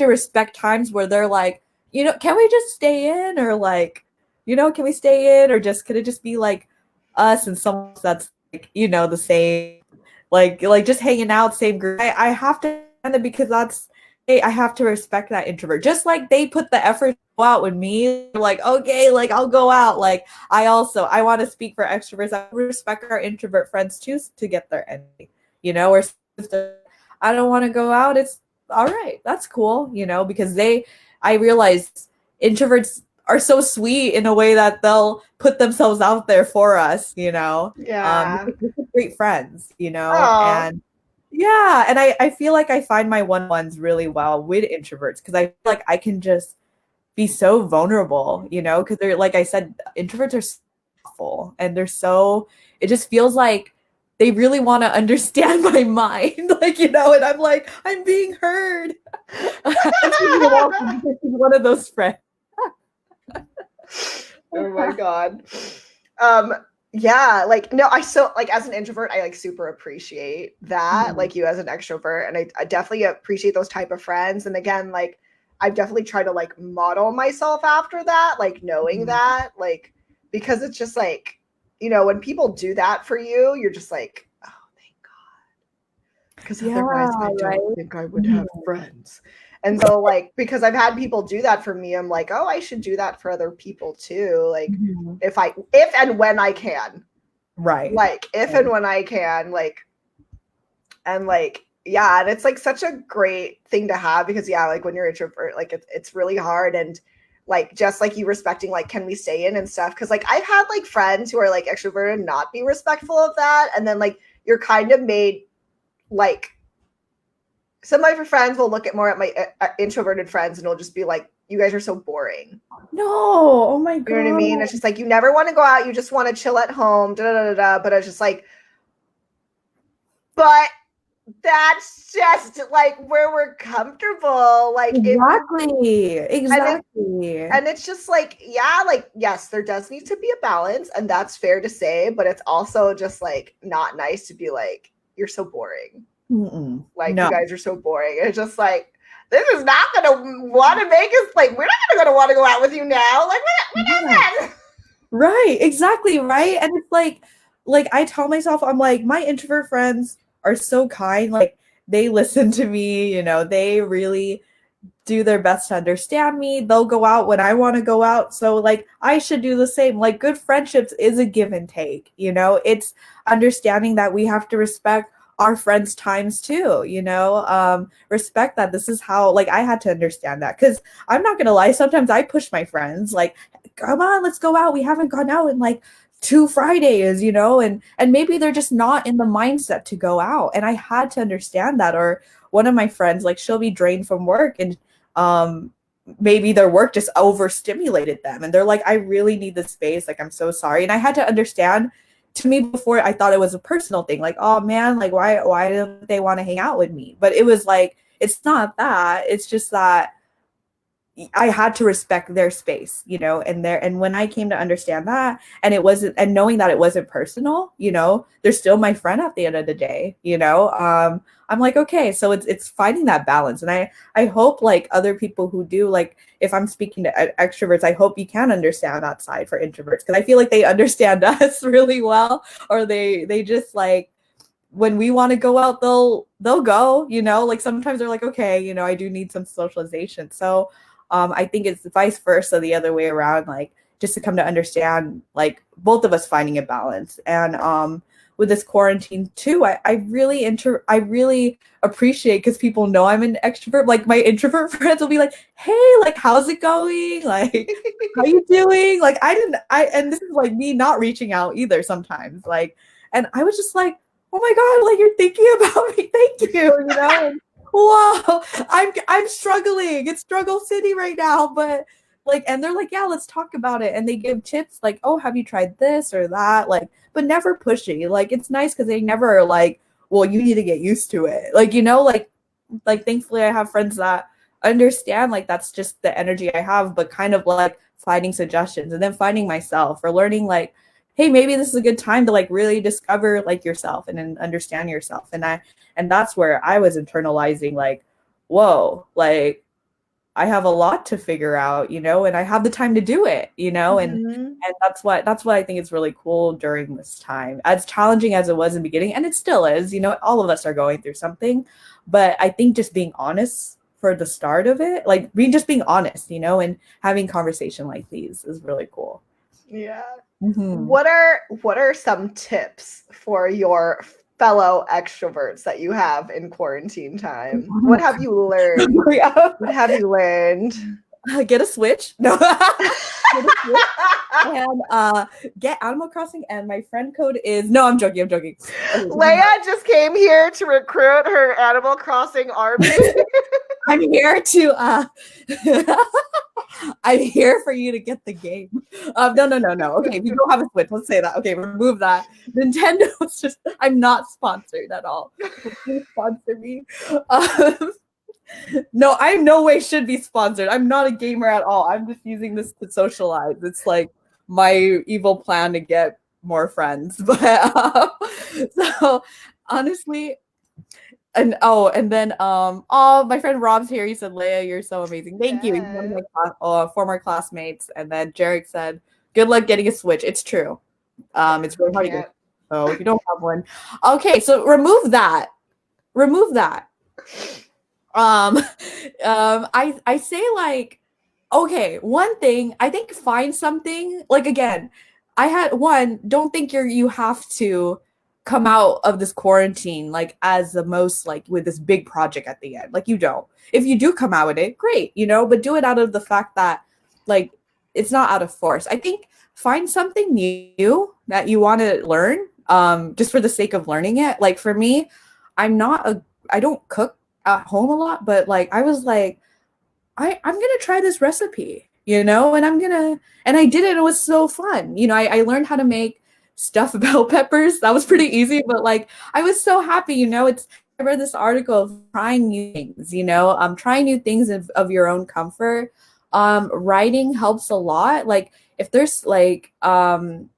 Speaker 2: respect times where they're like, you know, can we just stay in, or like, you know, can we stay in, or can it just be like us and someone that's, you know, the same, like just hanging out, same group. I have to, because I have to respect that introvert. Just like they put the effort to go out with me, like, okay, like I'll go out. Like I want to speak for extroverts. I respect our introvert friends too, to get their energy, you know, or I don't want to go out. It's all right. That's cool, you know, because I realized introverts are so sweet in a way that they'll put themselves out there for us,
Speaker 1: Yeah.
Speaker 2: We're great friends,
Speaker 1: Oh.
Speaker 2: and yeah, and I feel like I find my one-on-ones really well with introverts because I feel like I can just be so vulnerable, because they're, like I said, introverts are so thoughtful, and it just feels like they really want to understand my mind, and I'm like, I'm being heard. It's one of those friends.
Speaker 1: Oh my God. Um, yeah, like no, I so like as an introvert, I like super appreciate that, like you as an extrovert, and I definitely appreciate those type of friends. And again, like I've definitely tried to like model myself after that, like knowing that, like because it's just like, when people do that for you, you're just like, oh, thank God. Because otherwise I don't think I would have friends. And so like because I've had people do that for me, I'm like, oh, I should do that for other people too. Like if and when I can.
Speaker 2: Right.
Speaker 1: Like if and when I can, like, and like, yeah, and it's like such a great thing to have because yeah, like when you're introvert, like it's really hard. And like just like you respecting like can we stay in and stuff, because like I've had like friends who are like extroverted and not be respectful of that, and then like you're kind of made like some of my friends will look at more at my introverted friends and it'll just be like, you guys are so boring.
Speaker 2: No, oh my God.
Speaker 1: You know what I mean? It's just like you never want to go out, you just want to chill at home, But it's just like, but that's just like where we're comfortable. Like
Speaker 2: exactly.
Speaker 1: And it's just like, yeah, like yes, there does need to be a balance, and that's fair to say, but it's also just like not nice to be like, you're so boring. Like you guys are so boring. It's just like this is not gonna want to make us like we're not gonna want to go out with you now. Like what
Speaker 2: right, exactly, right. And it's like I tell myself, I'm like, my introvert friends are so kind. Like they listen to me, they really do their best to understand me. They'll go out when I want to go out. So like I should do the same. Like good friendships is a give and take, it's understanding that we have to respect our friends' times too, respect that this is how, like I had to understand that because I'm not gonna lie, sometimes I push my friends like, come on, let's go out. We haven't gone out in like 2 Fridays, and maybe they're just not in the mindset to go out. And I had to understand that. Or one of my friends, like she'll be drained from work and maybe their work just overstimulated them and they're like, I really need this space, like I'm so sorry. And I had to understand, to me before I thought it was a personal thing, like, oh man, like why don't they want to hang out with me? But it was like, it's not that, it's just that I had to respect their space, and when I came to understand that, and it wasn't, and knowing that it wasn't personal, they're still my friend at the end of the day, I'm like, okay, so it's finding that balance. And I hope like other people who do, like if I'm speaking to extroverts, I hope you can understand that side for introverts, because I feel like they understand us really well, or they just like, when we want to go out, they'll go, like sometimes they're like, okay, I do need some socialization. So I think it's vice versa, the other way around, like just to come to understand, like both of us finding a balance. And with this quarantine too, I really appreciate, because people know I'm an extrovert. Like my introvert friends will be like, hey, like how's it going? Like how you doing? Like and this is like me not reaching out either sometimes. Like, and I was just like, oh my God, like you're thinking about me. Thank you, And, whoa, I'm struggling. It's struggle city right now, but like, and they're like, yeah, let's talk about it. And they give tips like, oh, have you tried this or that? Like, but never pushy. Like, it's nice because they never are like, well, you need to get used to it. Like, like thankfully I have friends that understand, like that's just the energy I have, but kind of like finding suggestions and then finding myself or learning like, hey, maybe this is a good time to like really discover like yourself and then understand yourself. And that's where I was internalizing like, whoa, like I have a lot to figure out, and I have the time to do it, and that's what I think is really cool during this time. As challenging as it was in the beginning, and it still is, all of us are going through something, but I think just being honest for the start of it, like being honest, and having conversation like these is really cool.
Speaker 1: Yeah. What are some tips for your fellow extroverts that you have in quarantine time? What have you learned? What have you learned?
Speaker 2: get a Switch. No. Get a Switch and get Animal Crossing. And my friend code is I'm joking. Okay.
Speaker 1: Leia just came here to recruit her Animal Crossing army.
Speaker 2: I'm here to I'm here for you to get the game. No. Okay, if you don't have a Switch, let's say that. Okay, remove that. Nintendo is just, I'm not sponsored at all. Please sponsor me. No, I in no way should be sponsored. I'm not a gamer at all. I'm just using this to socialize. It's like my evil plan to get more friends. But so honestly, and then my friend Rob's here. He said, Leia, you're so amazing. Thank you. He's one of my former classmates. And then Jarek said, good luck getting a Switch. It's true. It's really hard to get. So if you don't have one. Okay, so remove that. I say like, okay, one thing, I think find something, like again, don't think you have to come out of this quarantine like as the most like with this big project at the end. Like you don't. If you do come out with it, great, but do it out of the fact that like it's not out of force. I think find something new that you want to learn, just for the sake of learning it. Like for me, I don't cook at home a lot, but like I was like, I'm gonna try this recipe, and I did it and it was so fun. I learned how to make stuffed bell peppers. That was pretty easy, but like I was so happy. I read this article of trying new things, trying new things of your own comfort. Writing helps a lot. Like if there's like writing,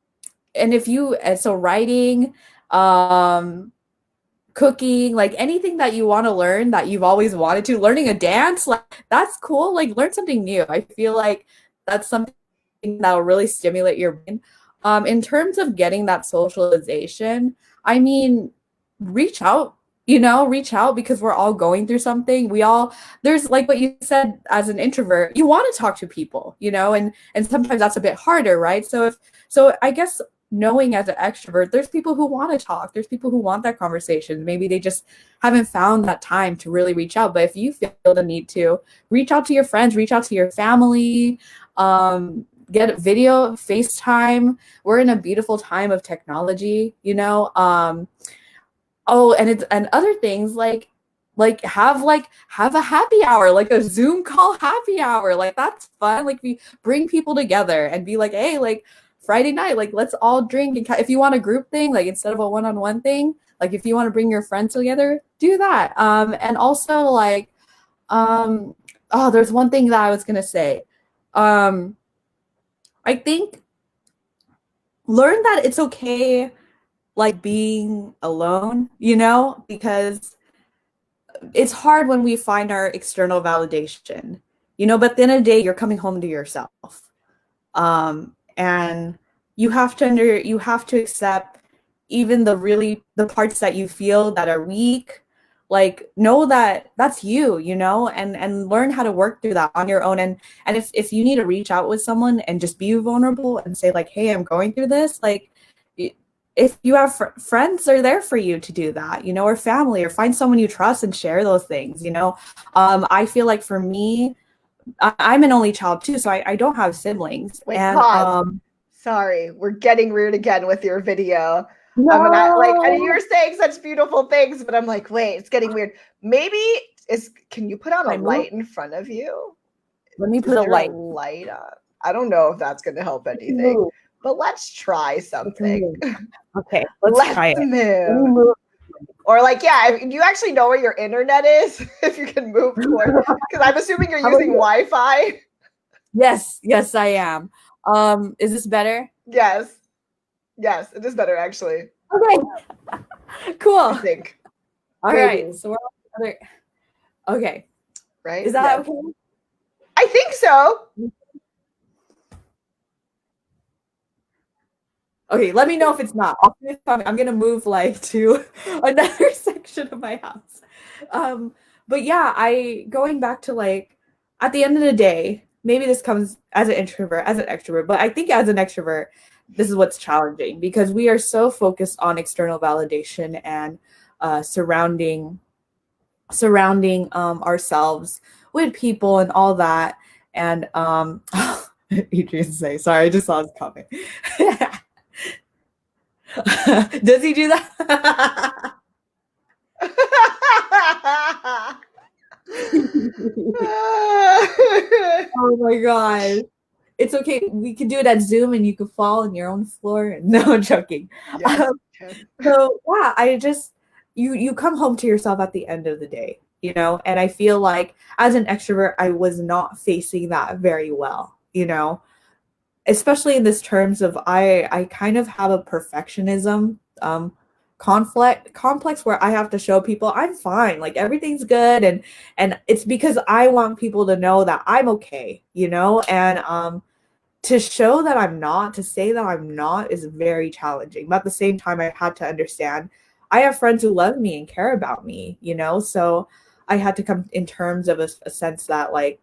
Speaker 2: cooking, like anything that you want to learn that you've always wanted to, learning a dance, like that's cool. Like learn something new. I feel like that's something that will really stimulate your brain. In terms of getting that socialization, I mean, reach out because we're all going through something. There's like what you said, as an introvert, you want to talk to people, and sometimes that's a bit harder, right? So I guess knowing as an extrovert, there's people who want to talk, there's people who want that conversation. Maybe they just haven't found that time to really reach out. But if you feel the need to, reach out to your friends, reach out to your family, get a video, FaceTime. We're in a beautiful time of technology, and other things like have a happy hour, like a Zoom call happy hour. Like that's fun. Like we bring people together and be like, hey, like Friday night, like let's all drink. And if you want a group thing, like instead of a one-on-one thing, like if you want to bring your friends together, do that. And also like, there's one thing that I was gonna say. I think learn that it's okay, like being alone, because it's hard when we find our external validation, but at the end of the day, you're coming home to yourself. And you have to accept even the parts that you feel that are weak. Like know that that's you, and learn how to work through that on your own. And if you need to reach out with someone and just be vulnerable and say like, hey, I'm going through this, like if you have friends are there for you to do that, or family, or find someone you trust and share those things. I feel like for me, I'm an only child too, so I don't have siblings.
Speaker 1: Wait, pause. Sorry, we're getting rude again with your video.
Speaker 2: No.
Speaker 1: And you're saying such beautiful things, but I'm like, wait, it's getting weird. Maybe can you put on a light in front of you?
Speaker 2: Let me put a light
Speaker 1: on. I don't know if that's going to help anything, but let's try something.
Speaker 2: Okay, let's try it.
Speaker 1: Move. Or like, yeah, do you actually know where your internet is? If you can move toward, because I'm assuming you're using Wi-Fi.
Speaker 2: Yes, I am. Is this better?
Speaker 1: Yes, it is better actually.
Speaker 2: Okay, cool.
Speaker 1: I think.
Speaker 2: All right, so we're on the other. Okay,
Speaker 1: right?
Speaker 2: Is that okay?
Speaker 1: I think so.
Speaker 2: Okay, let me know if it's not. I'm gonna move like to another section of my house. But yeah, going back to like at the end of the day, maybe this comes as an introvert, as an extrovert, but I think as an extrovert, this is what's challenging because we are so focused on external validation and surrounding ourselves with people and all that. And Adrian say, sorry, I just saw his comment. Does he do that? Oh my god. It's okay. We could do it at Zoom and you could fall on your own floor. No, I'm joking.
Speaker 1: Yes.
Speaker 2: So yeah, I just you come home to yourself at the end of the day, you know, and I feel like as an extrovert, I was not facing that very well, you know, especially in this terms of I kind of have a perfectionism complex where I have to show people I'm fine, like everything's good, and it's because I want people to know that I'm okay, you know, and to show that I'm not, to say that I'm not is very challenging. But at the same time, I had to understand I have friends who love me and care about me, you know, so I had to come in terms of a sense that like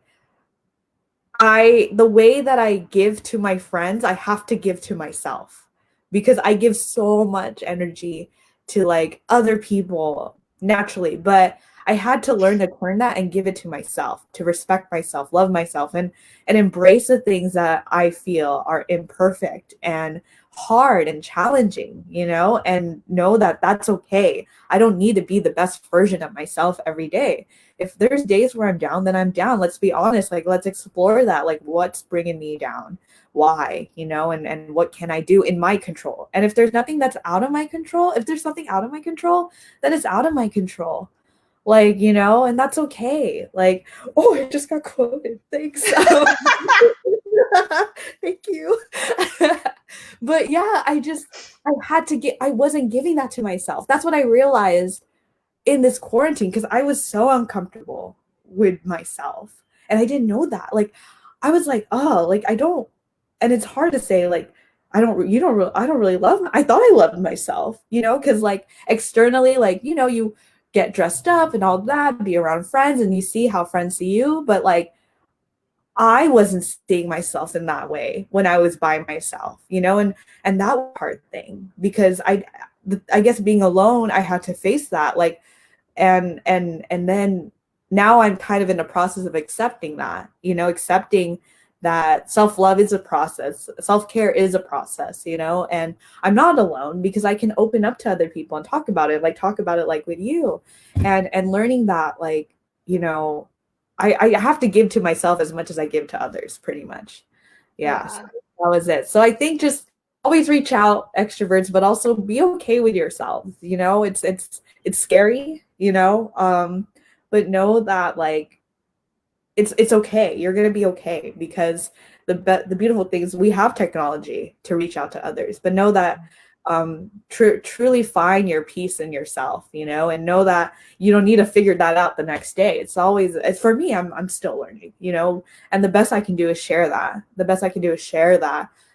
Speaker 2: the way that I give to my friends, I have to give to myself because I give so much energy to like other people naturally, but I had to learn to turn that and give it to myself, to respect myself, love myself, and embrace the things that I feel are imperfect and hard and challenging, you know, and know that that's okay. I don't need to be the best version of myself every day. If there's days where I'm down, then I'm down. Let's be honest. Like, let's explore that. Like, what's bringing me down? Why? You know, and what can I do in my control? And if there's nothing that's out of my control, if there's something out of my control, then it's out of my control. Like, you know, and that's okay. Like, oh, I just got quoted. Thanks. Thank you. But yeah, I wasn't giving that to myself. That's what I realized in this quarantine because I was so uncomfortable with myself and I didn't know that. Like I was like, oh, like I don't, and it's hard to say like I don't really love I thought I loved myself, you know, because like externally, like, you know, you get dressed up and all that, be around friends and you see how friends see you, but like I wasn't seeing myself in that way when I was by myself, you know, and that was a hard thing because I guess being alone, I had to face that, like, and then now I'm kind of in the process of accepting that, you know, accepting that self-love is a process, self-care is a process, you know, and I'm not alone because I can open up to other people and talk about it like with you, and learning that, like, you know, I have to give to myself as much as I give to others, pretty much. Yeah. So that was it. So I think just always reach out, extroverts, but also be okay with yourselves. You know, it's scary, you know, but know that like it's okay. You're gonna be okay because the beautiful thing is we have technology to reach out to others, but know that truly find your peace in yourself, you know, and know that you don't need to figure that out the next day. It's for me, I'm still learning, you know, and the best I can do is share that.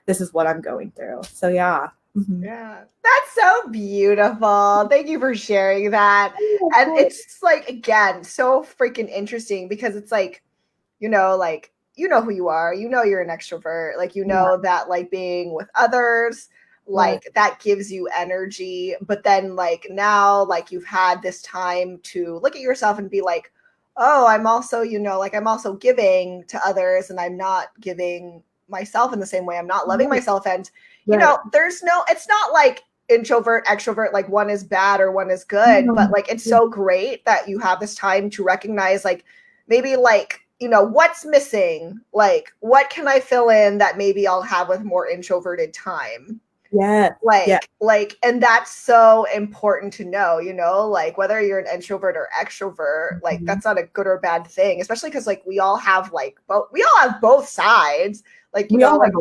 Speaker 2: This is what I'm going through. So yeah. Mm-hmm.
Speaker 1: Yeah, that's so beautiful. Thank you for sharing that. And it's like, again, so freaking interesting because it's like, you know who you are, you know, you're an extrovert, like, you know, that like being with others, like that gives you energy. But then like now, like you've had this time to look at yourself and be like, oh, I'm also, you know, like I'm also giving to others and I'm not giving myself in the same way. I'm not loving myself. And, you know, it's not like introvert, extrovert, like one is bad or one is good, but like it's so great that you have this time to recognize like maybe like, you know, what's missing, like what can I fill in that maybe I'll have with more introverted time. Like, and that's so important to know, you know, like whether you're an introvert or extrovert, like that's not a good or bad thing, especially because like we all have both sides, like, you know, like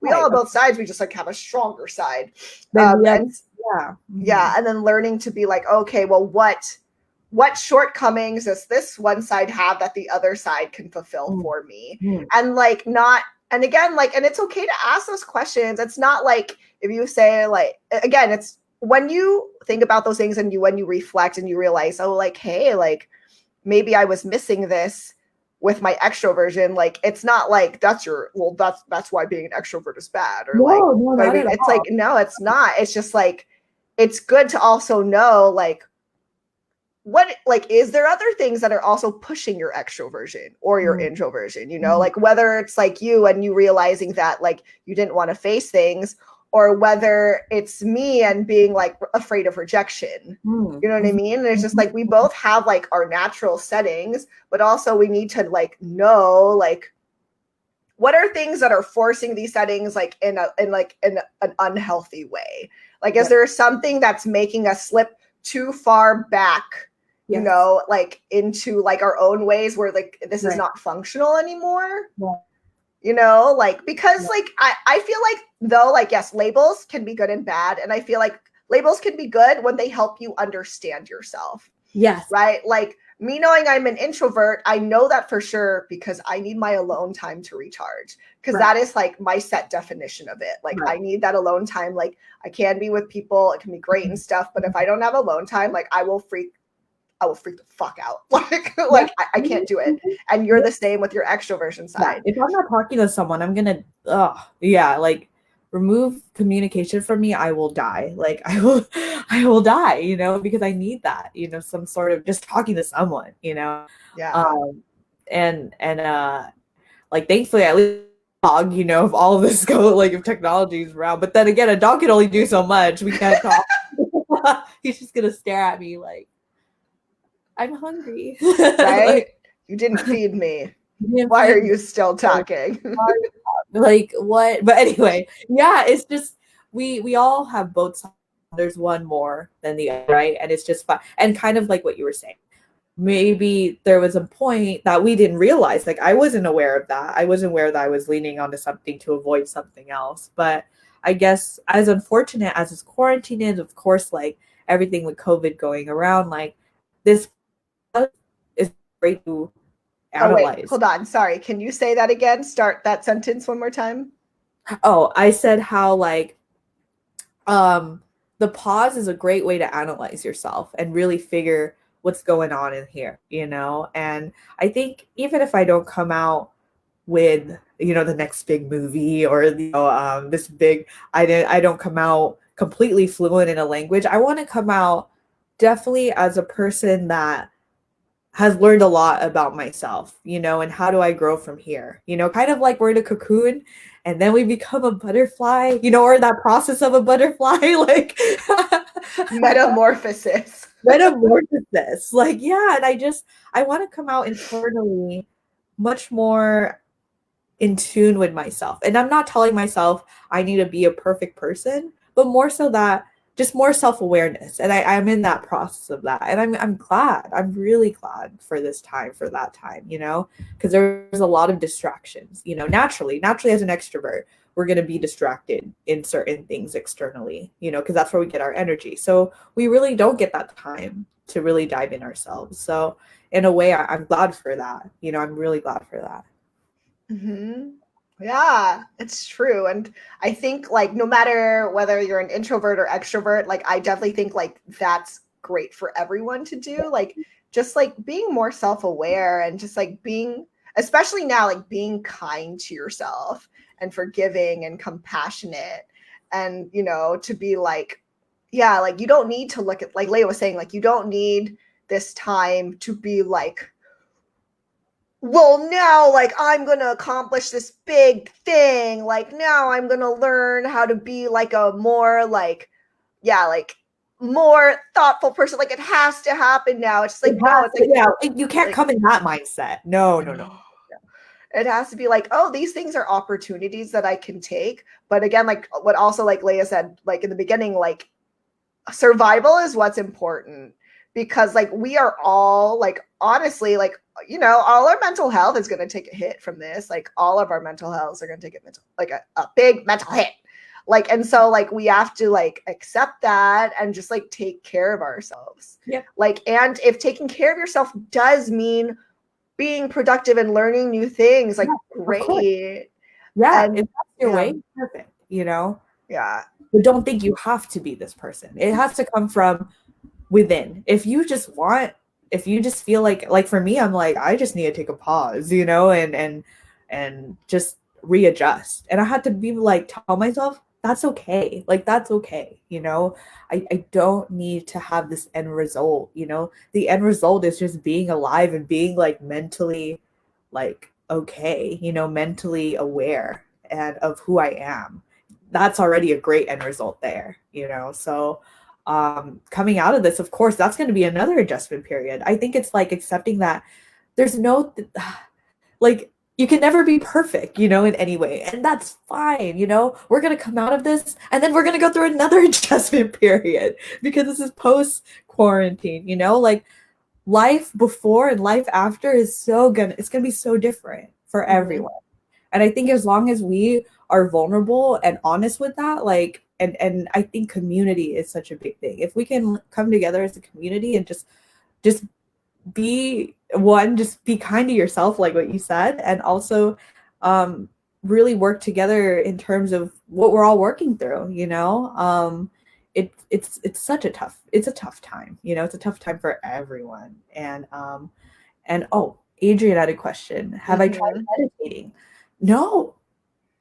Speaker 1: we all have both sides, we just like have a stronger side. And then learning to be like, okay, well, what shortcomings does this one side have that the other side can fulfill for me? And like and again, like, and it's okay to ask those questions. It's not like if you say like, again, it's when you think about those things and when you reflect and you realize, oh, like, hey, like maybe I was missing this with my extroversion. Like, it's not like that's why being an extrovert is bad or it's like, no, it's not. It's just like, it's good to also know like what, like, is there other things that are also pushing your extroversion or your introversion, you know, like whether it's like you and you realizing that like you didn't want to face things, or whether it's me and being like afraid of rejection, you know what I mean? And it's just like we both have like our natural settings, but also we need to like know like what are things that are forcing these settings like in an unhealthy way. Like, is there something that's making us slip too far back, you know, like into like our own ways where like this is not functional anymore? You know, like, because like I feel like though, like, yes, labels can be good and bad. And I feel like labels can be good when they help you understand yourself.
Speaker 2: Yes.
Speaker 1: Right. Like me knowing I'm an introvert, I know that for sure because I need my alone time to recharge, because that is like my set definition of it. Like I need that alone time. Like I can be with people, it can be great and stuff, but if I don't have alone time, like I will freak the fuck out. Like I can't do it. And you're the same with your extroversion side.
Speaker 2: If I'm not talking to someone, I'm gonna like remove communication from me, I will die. Like I will die, you know, because I need that, you know, some sort of just talking to someone, you know. And like thankfully at least dog, you know, if all of this go like if technology is around, but then again a dog can only do so much. We can't talk. He's just gonna stare at me like I'm hungry.
Speaker 1: Right?
Speaker 2: Like,
Speaker 1: you didn't feed me. Why are you still talking?
Speaker 2: Like what? But anyway, yeah, it's just we all have both sides. There's one more than the other, right? And it's just fun. And kind of like what you were saying. Maybe there was a point that we didn't realize. Like I wasn't aware of that. I wasn't aware that I was leaning onto something to avoid something else. But I guess as unfortunate as this quarantine is, of course, like everything with COVID going around, like this is great to analyze.
Speaker 1: Oh, wait, hold on. Sorry. Can you say that again? Start that sentence one more time.
Speaker 2: Oh, I said how like the pause is a great way to analyze yourself and really figure what's going on in here, you know? And I think even if I don't come out with, you know, the next big movie or you know, this big, I don't come out completely fluent in a language. I want to come out definitely as a person that has learned a lot about myself, you know, and how do I grow from here? You know, kind of like we're in a cocoon and then we become a butterfly, you know, or that process of a butterfly, like
Speaker 1: metamorphosis.
Speaker 2: Metamorphosis. Like, yeah. And I want to come out internally much more in tune with myself. And I'm not telling myself I need to be a perfect person, but more so that just more self-awareness. And I'm in that process of that. And I'm glad. I'm really glad for this time, for that time, you know, because there's a lot of distractions, you know, naturally as an extrovert, we're going to be distracted in certain things externally, you know, because that's where we get our energy. So we really don't get that time to really dive in ourselves. So in a way, I'm glad for that. You know, I'm really glad for that.
Speaker 1: Mm-hmm. Yeah, it's true. And I think like no matter whether you're an introvert or extrovert, like I definitely think like that's great for everyone to do. Like just like being more self-aware and just like being, especially now, like being kind to yourself and forgiving and compassionate. And, you know, to be like, yeah, like you don't need to look at, like Leah was saying, like you don't need this time to be like, well, now, like, I'm going to accomplish this big thing. Like, now I'm going to learn how to be, like, a more, like, yeah, like, more thoughtful person. Like, it has to happen now. It's like, no, it's like,
Speaker 2: yeah, you can't like, come in that mindset. No.
Speaker 1: It has to be like, oh, these things are opportunities that I can take. But again, like, what also, like Leah said, like, in the beginning, like, survival is what's important. Because, like, we are all, like, honestly, like, you know, all our mental health is going to take a hit from this. Like all of our mental health are going to take a big mental hit. Like, and so like, we have to like accept that and just like take care of ourselves.
Speaker 2: Yeah.
Speaker 1: Like, and if taking care of yourself does mean being productive and learning new things, like great.
Speaker 2: Yeah. And if that's your way, perfect, you know?
Speaker 1: Yeah.
Speaker 2: But don't think you have to be this person. It has to come from within. If you just feel like for me, I'm like, I just need to take a pause, you know, and just readjust. And I had to be like, tell myself, that's okay. Like, that's okay. You know, I don't need to have this end result. You know, the end result is just being alive and being like mentally like okay, you know, mentally aware and of who I am. That's already a great end result there, you know. So coming out of this, of course, that's going to be another adjustment period. I think it's like accepting that there's no like you can never be perfect, you know, in any way. And that's fine, you know. We're going to come out of this and then we're going to go through another adjustment period because this is post quarantine, you know, like life before and life after is it's gonna be so different for everyone. And I think as long as we are vulnerable and honest with that, like and I think community is such a big thing. If we can come together as a community and just be one, just be kind to yourself, like what you said, and also really work together in terms of what we're all working through, you know. It's such a tough time, you know. It's a tough time for everyone. And oh, Adrian had a question. Have I tried meditating? No,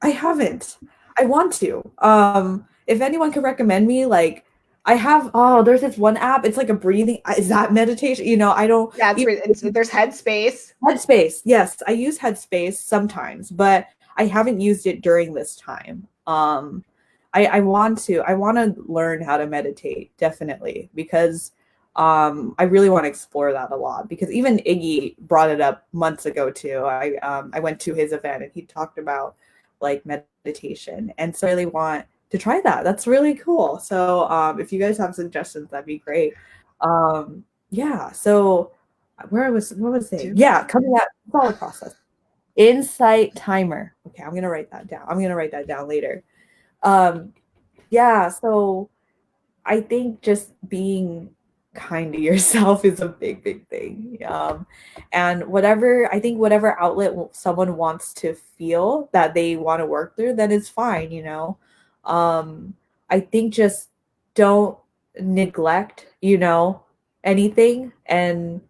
Speaker 2: I haven't. I want to. If anyone could recommend me, like I have, there's this one app. It's like a breathing. Is that meditation? You know, I don't.
Speaker 1: Yeah, there's Headspace.
Speaker 2: Headspace. Yes, I use Headspace sometimes, but I haven't used it during this time. I want to learn how to meditate, definitely, because I really want to explore that a lot, because even Iggy brought it up months ago too. I went to his event and he talked about like meditation, and so I really want to try that. That's really cool. So if you guys have suggestions, that'd be great. Yeah. So what was saying? Yeah, coming out follow process. Insight timer. Okay, I'm gonna write that down. I'm gonna write that down later. Yeah, so I think just being kind to yourself is a big thing. And whatever outlet someone wants to feel that they want to work through, then it's fine, you know. I think just don't neglect, you know, anything. And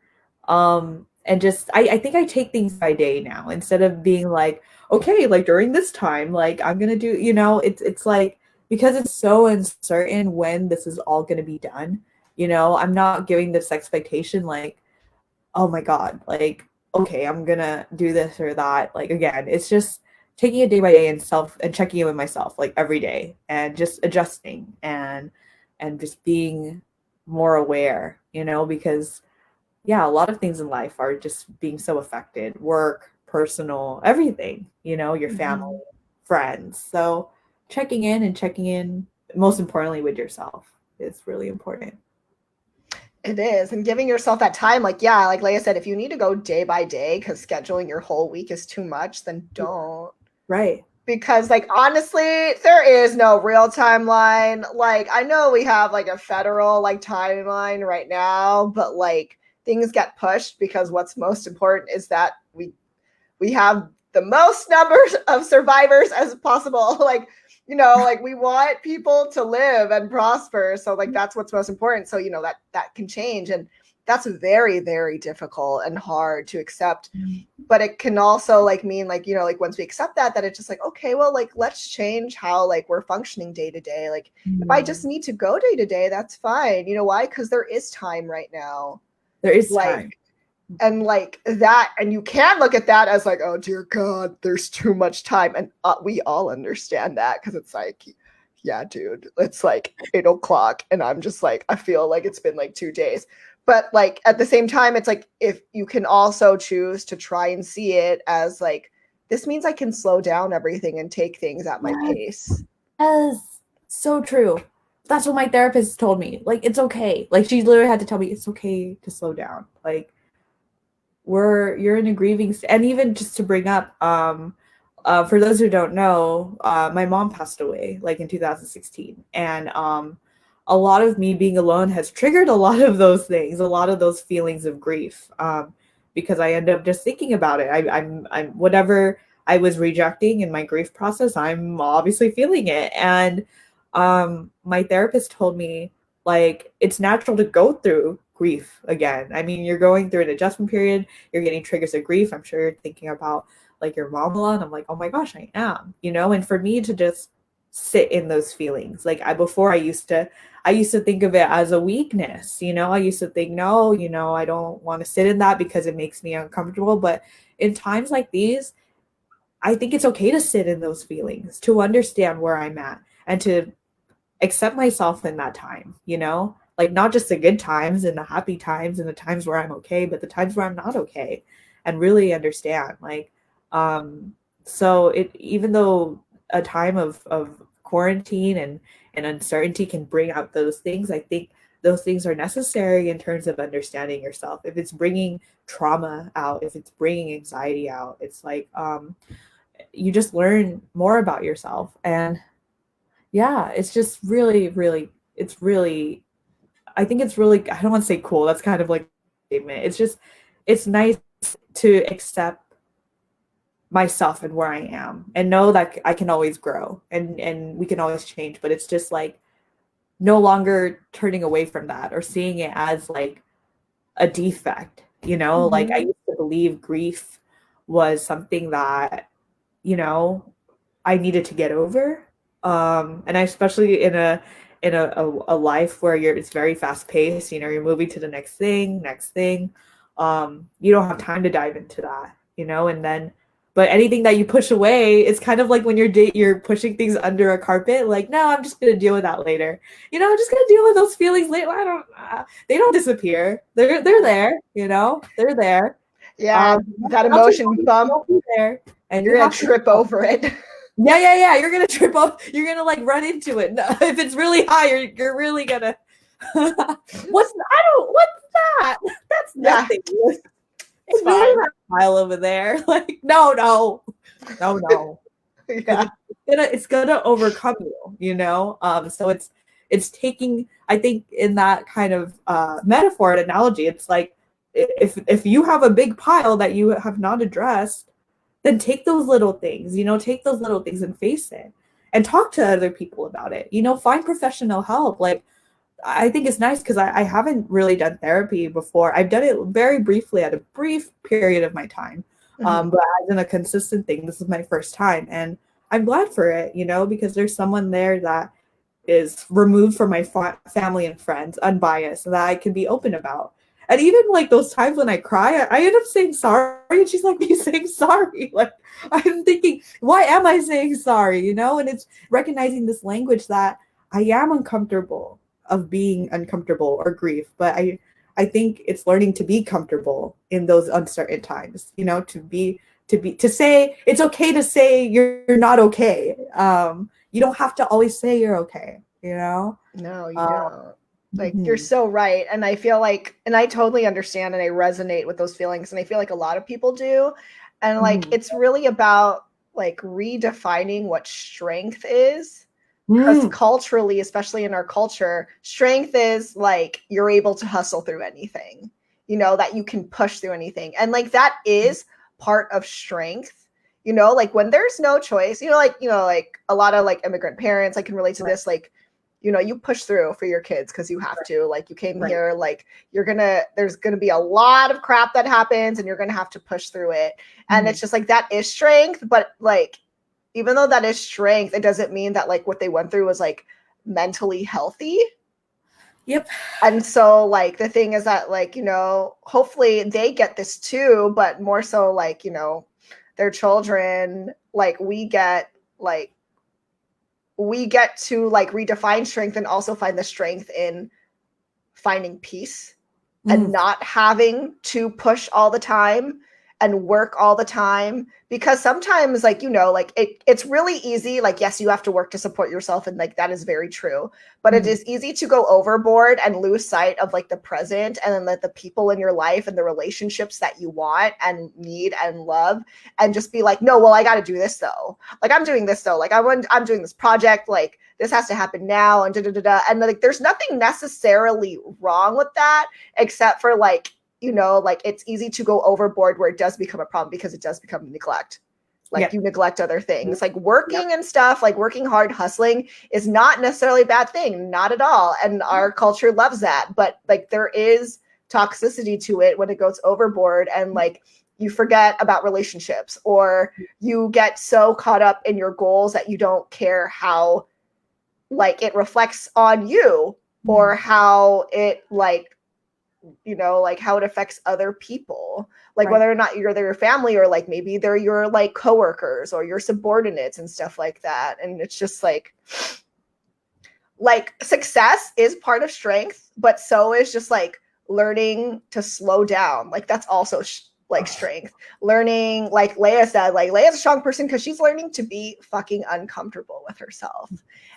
Speaker 2: just I think I take things by day now, instead of being like, okay, like during this time, like I'm gonna do, you know, it's like, because it's so uncertain when this is all gonna be done, you know, I'm not giving this expectation like, oh my God, like, okay, I'm gonna do this or that. Like again, it's just taking it day by day and checking in with myself like every day and just adjusting and just being more aware, you know, because yeah, a lot of things in life are just being so affected. Work, personal, everything, you know, your family, friends. So checking in, most importantly, with yourself is really important.
Speaker 1: It is. And giving yourself that time, like, yeah, like I said, if you need to go day by day because scheduling your whole week is too much, then don't.
Speaker 2: Right.
Speaker 1: Because, like, honestly, there is no real timeline. Like, I know we have like a federal like timeline right now, but like things get pushed because what's most important is that we have the most numbers of survivors as possible. Like, you know, like we want people to live and prosper. So like that's what's most important. So, you know, that can change. And that's very, very difficult and hard to accept. But it can also like mean like, you know, like once we accept that it's just like, okay, well, like let's change how like we're functioning day to day. Like if I just need to go day to day, that's fine. You know why? Because there is time right now.
Speaker 2: There is
Speaker 1: like
Speaker 2: time.
Speaker 1: And like that, and you can look at that as like, oh dear God, there's too much time. And we all understand that, because it's like, yeah, dude, it's like 8:00 and I'm just like, I feel like it's been like 2 days. But like at the same time, it's like, if you can also choose to try and see it as like, this means I can slow down everything and take things at my pace.
Speaker 2: Yes, so true. That's what my therapist told me. Like, it's okay. Like, she literally had to tell me it's okay to slow down. Like, you're in a grieving and even just to bring up, for those who don't know, my mom passed away like in 2016, and a lot of me being alone has triggered a lot of those things, a lot of those feelings of grief, because I end up just thinking about it. I'm whatever I was rejecting in my grief process, I'm obviously feeling it. And my therapist told me, like, it's natural to go through grief again. I mean, you're going through an adjustment period, you're getting triggers of grief. I'm sure you're thinking about like your mom a lot. I'm like, oh my gosh, I am, you know. And for me to just sit in those feelings. Like before I used to think of it as a weakness, you know. I used to think, no, you know, I don't want to sit in that because it makes me uncomfortable. But in times like these, I think it's okay to sit in those feelings, to understand where I'm at, and to accept myself in that time, you know? Like not just the good times and the happy times and the times where I'm okay, but the times where I'm not okay, and really understand. Like, so it, even though a time of quarantine and uncertainty can bring out those things, I think those things are necessary in terms of understanding yourself. If it's bringing trauma out, if it's bringing anxiety out, it's like, you just learn more about yourself. And yeah, it's just really, really, it's really, I think it's really, I don't want to say cool, that's kind of like a statement. It's just, it's nice to accept myself and where I am, and know that I can always grow, and we can always change. But it's just like no longer turning away from that or seeing it as like a defect, you know. Like I used to believe grief was something that, you know, I needed to get over. And I, especially in a life where it's very fast paced, you know, you're moving to the next thing. You don't have time to dive into that, you know. And then, but anything that you push away, it's kind of like when you're pushing things under a carpet. Like, no, I'm just gonna deal with that later. You know, I'm just gonna deal with those feelings later. I don't. They don't disappear. They're there. You know, they're there.
Speaker 1: Yeah, that emotion bump.
Speaker 2: There, and
Speaker 1: you're gonna trip over it.
Speaker 2: Yeah. You're gonna trip up. You're gonna like run into it. No, if it's really high, you're really gonna. What's that? That's nothing. Yeah. It's fine. That pile over there. Like no. Yeah, it's gonna overcome you. You know. So it's taking. I think in that kind of metaphor and analogy, it's like if you have a big pile that you have not addressed, then take those little things, you know, take those little things and face it, and talk to other people about it, you know, find professional help. Like, I think it's nice because I haven't really done therapy before. I've done it very briefly at a brief period of my time. But as in a consistent thing, this is my first time. And I'm glad for it, you know, because there's someone there that is removed from my family and friends, unbiased, that I can be open about. And even like those times when I cry, I end up saying sorry. And she's like, you saying sorry? Like, I'm thinking, why am I saying sorry? You know, and it's recognizing this language that I am uncomfortable of being uncomfortable or grief. But I think it's learning to be comfortable in those uncertain times, you know, to say it's okay to say you're not okay. You don't have to always say you're okay, you know?
Speaker 1: No, you don't. Like, you're so right. And I feel like, and I totally understand and I resonate with those feelings. And I feel like a lot of people do. And like, it's really about like redefining what strength is. Because culturally, especially in our culture, strength is like you're able to hustle through anything, you know, that you can push through anything. And like that is part of strength, you know, like when there's no choice, you know, like a lot of like immigrant parents, I can relate to this, like, you know, you push through for your kids because you have to, like you came here, like there's gonna be a lot of crap that happens and you're gonna have to push through it. And it's just like that is strength, but like even though that is strength, it doesn't mean that like what they went through was like mentally healthy.
Speaker 2: Yep.
Speaker 1: And so like the thing is that like, you know, hopefully they get this too, but more so like, you know, their children, like we get to like redefine strength and also find the strength in finding peace and not having to push all the time and work all the time. Because sometimes like, you know, like it's really easy. Like, yes, you have to work to support yourself. And like, that is very true, but it is easy to go overboard and lose sight of like the present and then like the people in your life and the relationships that you want and need and love, and just be like, no, well, I got to do this though. Like, I'm doing this though. Like I'm doing this project. Like this has to happen now. And And like, there's nothing necessarily wrong with that, except for like, you know, like it's easy to go overboard where it does become a problem because it does become neglect. Like you neglect other things, like working and stuff, like working hard, hustling is not necessarily a bad thing. Not at all. And our culture loves that. But like there is toxicity to it when it goes overboard, and like you forget about relationships, or you get so caught up in your goals that you don't care how like it reflects on you, or how it like, you know, like how it affects other people, like whether or not they're your family, or like maybe they're your like coworkers or your subordinates and stuff like that. And it's just like success is part of strength, but so is just like learning to slow down. Like that's also like strength. Learning, like Leia said, like Leia's a strong person because she's learning to be fucking uncomfortable with herself,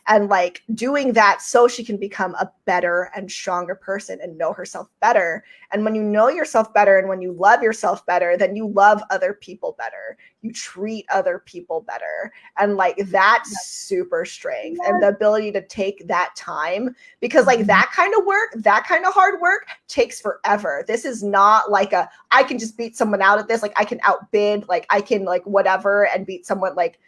Speaker 1: and like doing that so she can become a better and stronger person and know herself better. And when you know yourself better and when you love yourself better, then you love other people better. You treat other people better. And like that's super strength, and the ability to take that time, because like that kind of work, that kind of hard work takes forever. This is not like I can just beat someone out at this. Like I can outbid, like I can like whatever and beat someone like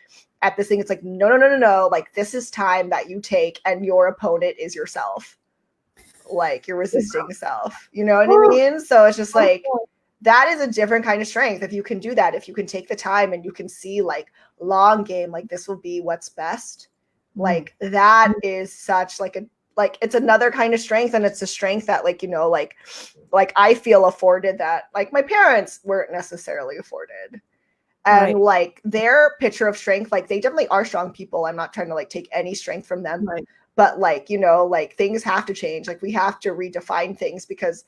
Speaker 1: at this thing. It's like, no. Like this is time that you take, and your opponent is yourself. Like your resisting self, you know what I mean? So it's just like, that is a different kind of strength. If you can do that, if you can take the time and you can see like long game, like this will be what's best. Like that is such like it's another kind of strength. And it's a strength that like, you know, like I feel afforded that like my parents weren't necessarily afforded. And like their picture of strength, like they definitely are strong people. I'm not trying to like take any strength from them, but like, you know, like things have to change. Like we have to redefine things, because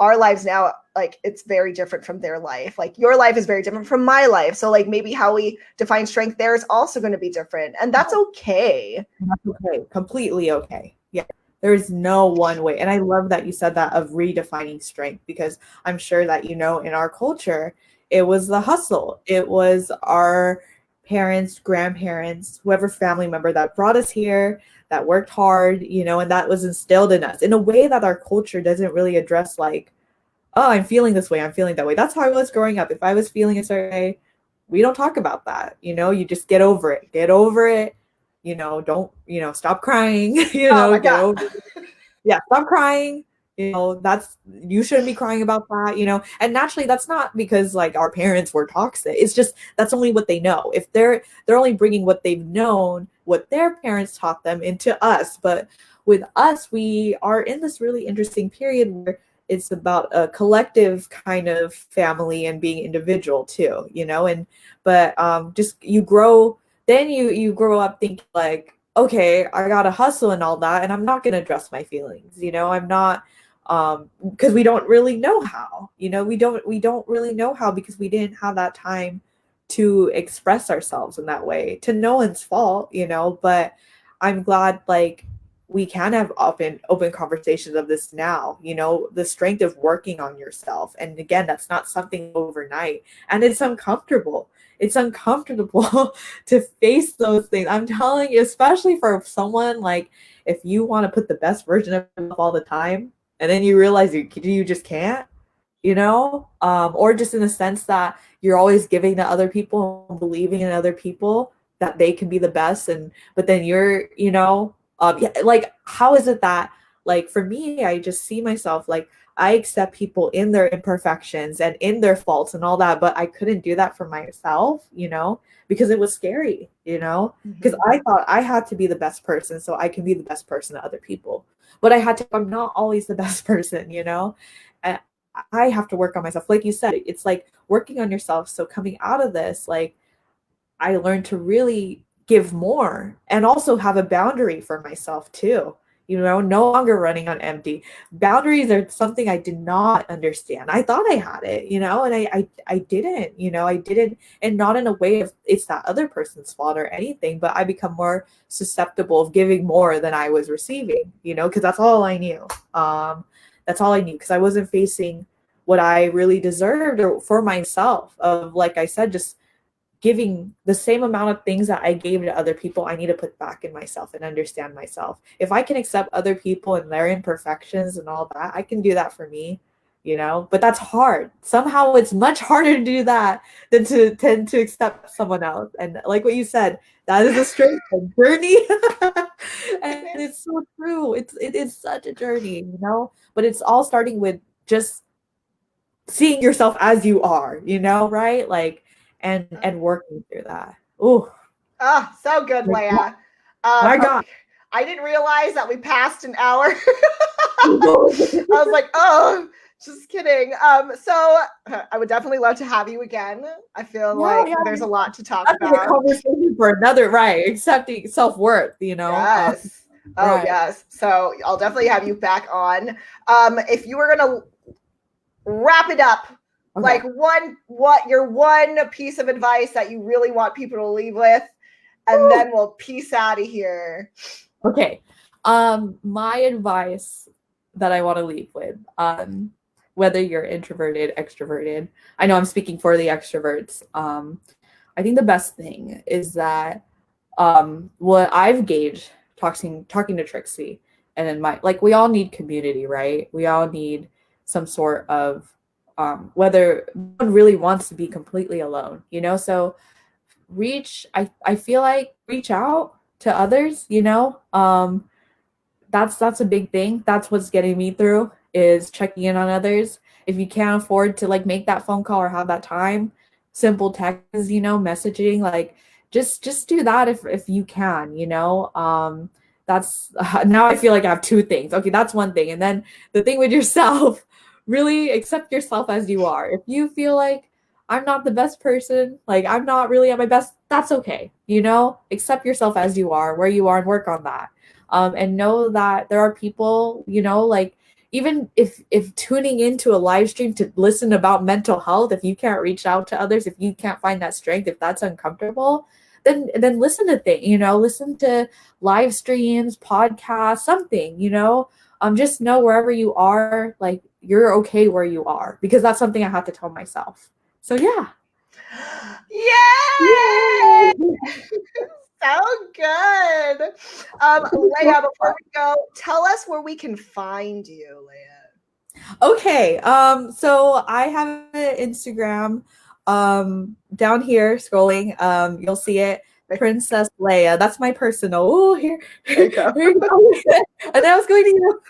Speaker 1: our lives now, like it's very different from their life. Like your life is very different from my life. So like maybe how we define strength there is also going to be different. And that's okay.
Speaker 2: That's okay. Completely okay. Yeah. There's no one way. And I love that you said that, of redefining strength, because I'm sure that, you know, in our culture, it was the hustle. It was our parents, grandparents, whoever family member that brought us here, that worked hard, you know, and that was instilled in us in a way that our culture doesn't really address, like, oh, I'm feeling this way, I'm feeling that way. That's how I was growing up. If I was feeling a certain way, we don't talk about that. You know, you just get over it. You know, don't, you know, stop crying, you know, get over it. Yeah, stop crying. You know, you shouldn't be crying about that, you know. And naturally, that's not because like our parents were toxic. It's just that's only what they know. If they're only bringing what they've known, what their parents taught them, into us. But with us, we are in this really interesting period where it's about a collective kind of family and being individual too, you know. And but just you grow, then you grow up thinking like, okay, I gotta hustle and all that, and I'm not gonna address my feelings, you know. I'm not, because we don't really know how, you know. We don't really know how, because we didn't have that time to express ourselves in that way, to no one's fault, you know. But I'm glad like we can have open conversations of this now, you know, the strength of working on yourself. And again, that's not something overnight, and it's uncomfortable. It's uncomfortable to face those things. I'm telling you, especially for someone like, if you want to put the best version of yourself all the time, and then you realize you just can't, you know, or just in the sense that you're always giving to other people, believing in other people that they can be the best, but then you're, you know, yeah, like how is it that, like for me, I just see myself like I accept people in their imperfections and in their faults and all that, but I couldn't do that for myself, you know, because it was scary, you know, because I thought I had to be the best person so I can be the best person to other people. But I'm not always the best person, you know, and I have to work on myself. Like you said, it's like working on yourself. So coming out of this, like I learned to really give more and also have a boundary for myself too. You know, no longer running on empty. Boundaries are something I did not understand. I thought I had it, you know, and I didn't, you know, I didn't, and not in a way of it's that other person's fault or anything, but I become more susceptible of giving more than I was receiving, you know, because that's all I knew. That's all I knew, because I wasn't facing what I really deserved or for myself, of, like I said, just giving the same amount of things that I gave to other people, I need to put back in myself and understand myself. If I can accept other people and their imperfections and all that, I can do that for me, you know, but that's hard. Somehow it's much harder to do that than to tend to accept someone else. And like what you said, that is a straight journey. And it's so true. It is such a journey, you know, but it's all starting with just seeing yourself as you are, you know, right? Like, and working through that. Oh,
Speaker 1: so good, Leia.
Speaker 2: My God.
Speaker 1: I didn't realize that we passed an hour. I was like, oh, just kidding. So I would definitely love to have you again. I feel like there's a lot to talk about.
Speaker 2: A conversation for another, right? Accepting self-worth, you know.
Speaker 1: Yes. Yes. So I'll definitely have you back on. If you were gonna wrap it up, like what your one piece of advice that you really want people to leave with, and then we'll peace out of here.
Speaker 2: Okay. My advice that I want to leave with, whether you're introverted, extroverted, I know I'm speaking for the extroverts. I think the best thing is that what I've gauged talking to Trixie, and then we all need community, right? We all need some sort of whether one really wants to be completely alone, you know. So I feel like reach out to others, you know. That's a big thing. That's what's getting me through, is checking in on others. If you can't afford to like make that phone call or have that time, simple texts, you know, messaging, like just do that if you can, you know. That's now I feel like I have two things. Okay, that's one thing. And then the thing with yourself, really accept yourself as you are. If you feel like I'm not the best person, like I'm not really at my best, that's okay. You know, accept yourself as you are, where you are, and work on that. And know that there are people, you know, like even if tuning into a live stream to listen about mental health, if you can't reach out to others, if you can't find that strength, if that's uncomfortable, then listen to things, you know, listen to live streams, podcasts, something, you know. Just know wherever you are, like you're okay where you are, because that's something I have to tell myself. So yeah.
Speaker 1: Yay! So good. Leia, before we go, tell us where we can find you, Leia.
Speaker 2: Okay. So I have an Instagram down here scrolling. You'll see it. Princess Leia. That's my personal. Oh, here you go. Here you go. And I was going to, you know.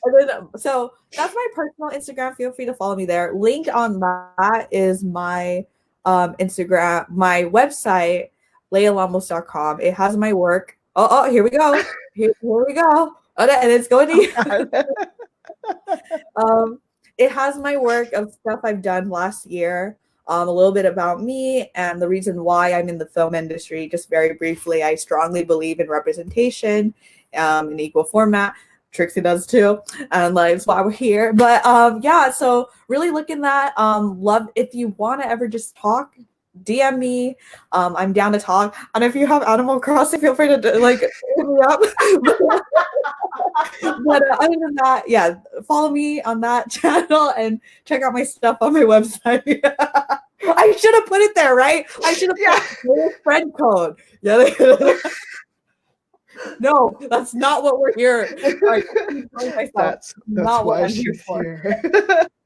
Speaker 2: And then, so that's my personal Instagram. Feel free to follow me there. Linked on that is my Instagram, my website, leialamos.com. It has my work. Oh, here we go. Here we go. Oh, and it's going to it has my work of stuff I've done last year, a little bit about me and the reason why I'm in the film industry. Just very briefly, I strongly believe in representation in equal format. Trixie does too, and like that's why we're here. But yeah, so really look in that. Love if you want to ever just talk, DM me. I'm down to talk. And if you have Animal Crossing, feel free to like hit me up. But other than that, yeah, follow me on that channel and check out my stuff on my website. I should have put it there, right? I should have put friend code. Yeah. No, that's not what we're here. Right.
Speaker 1: That's not what I'm here.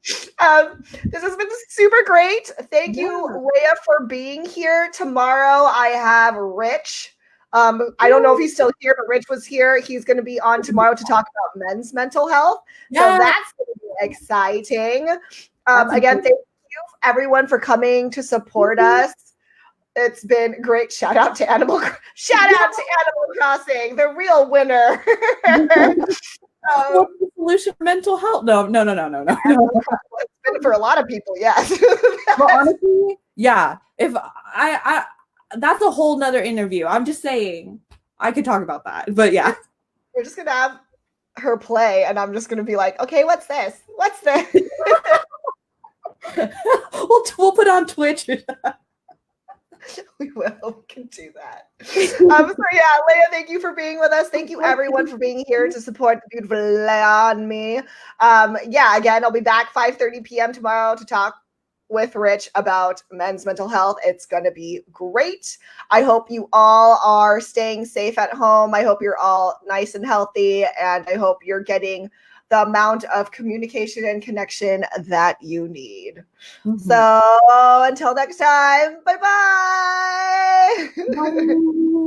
Speaker 1: This has been super great. Thank you, Leia, for being here. Tomorrow I have Rich. I don't know if he's still here, but Rich was here. He's going to be on tomorrow to talk about men's mental health. So that's going to be exciting. Again, thank you everyone for coming to support us. It's been great. Shout out to Animal Crossing, the real winner.
Speaker 2: What's the solution for mental health? No.
Speaker 1: It's been for a lot of people, yes.
Speaker 2: But honestly, yeah. If I that's a whole nother interview. I'm just saying I could talk about that. But yeah.
Speaker 1: We're just gonna have her play and I'm just gonna be like, okay, what's this? What's this?
Speaker 2: We'll put on Twitch.
Speaker 1: We can do that. So yeah, Leia, thank you for being with us. Thank you everyone for being here to support the beautiful Leia and me. Yeah, again, I'll be back 5:30 p.m. tomorrow to talk with Rich about men's mental health. It's going to be great. I hope you all are staying safe at home. I hope you're all nice and healthy, and I hope you're getting the amount of communication and connection that you need. So until next time, bye-bye.
Speaker 2: Bye.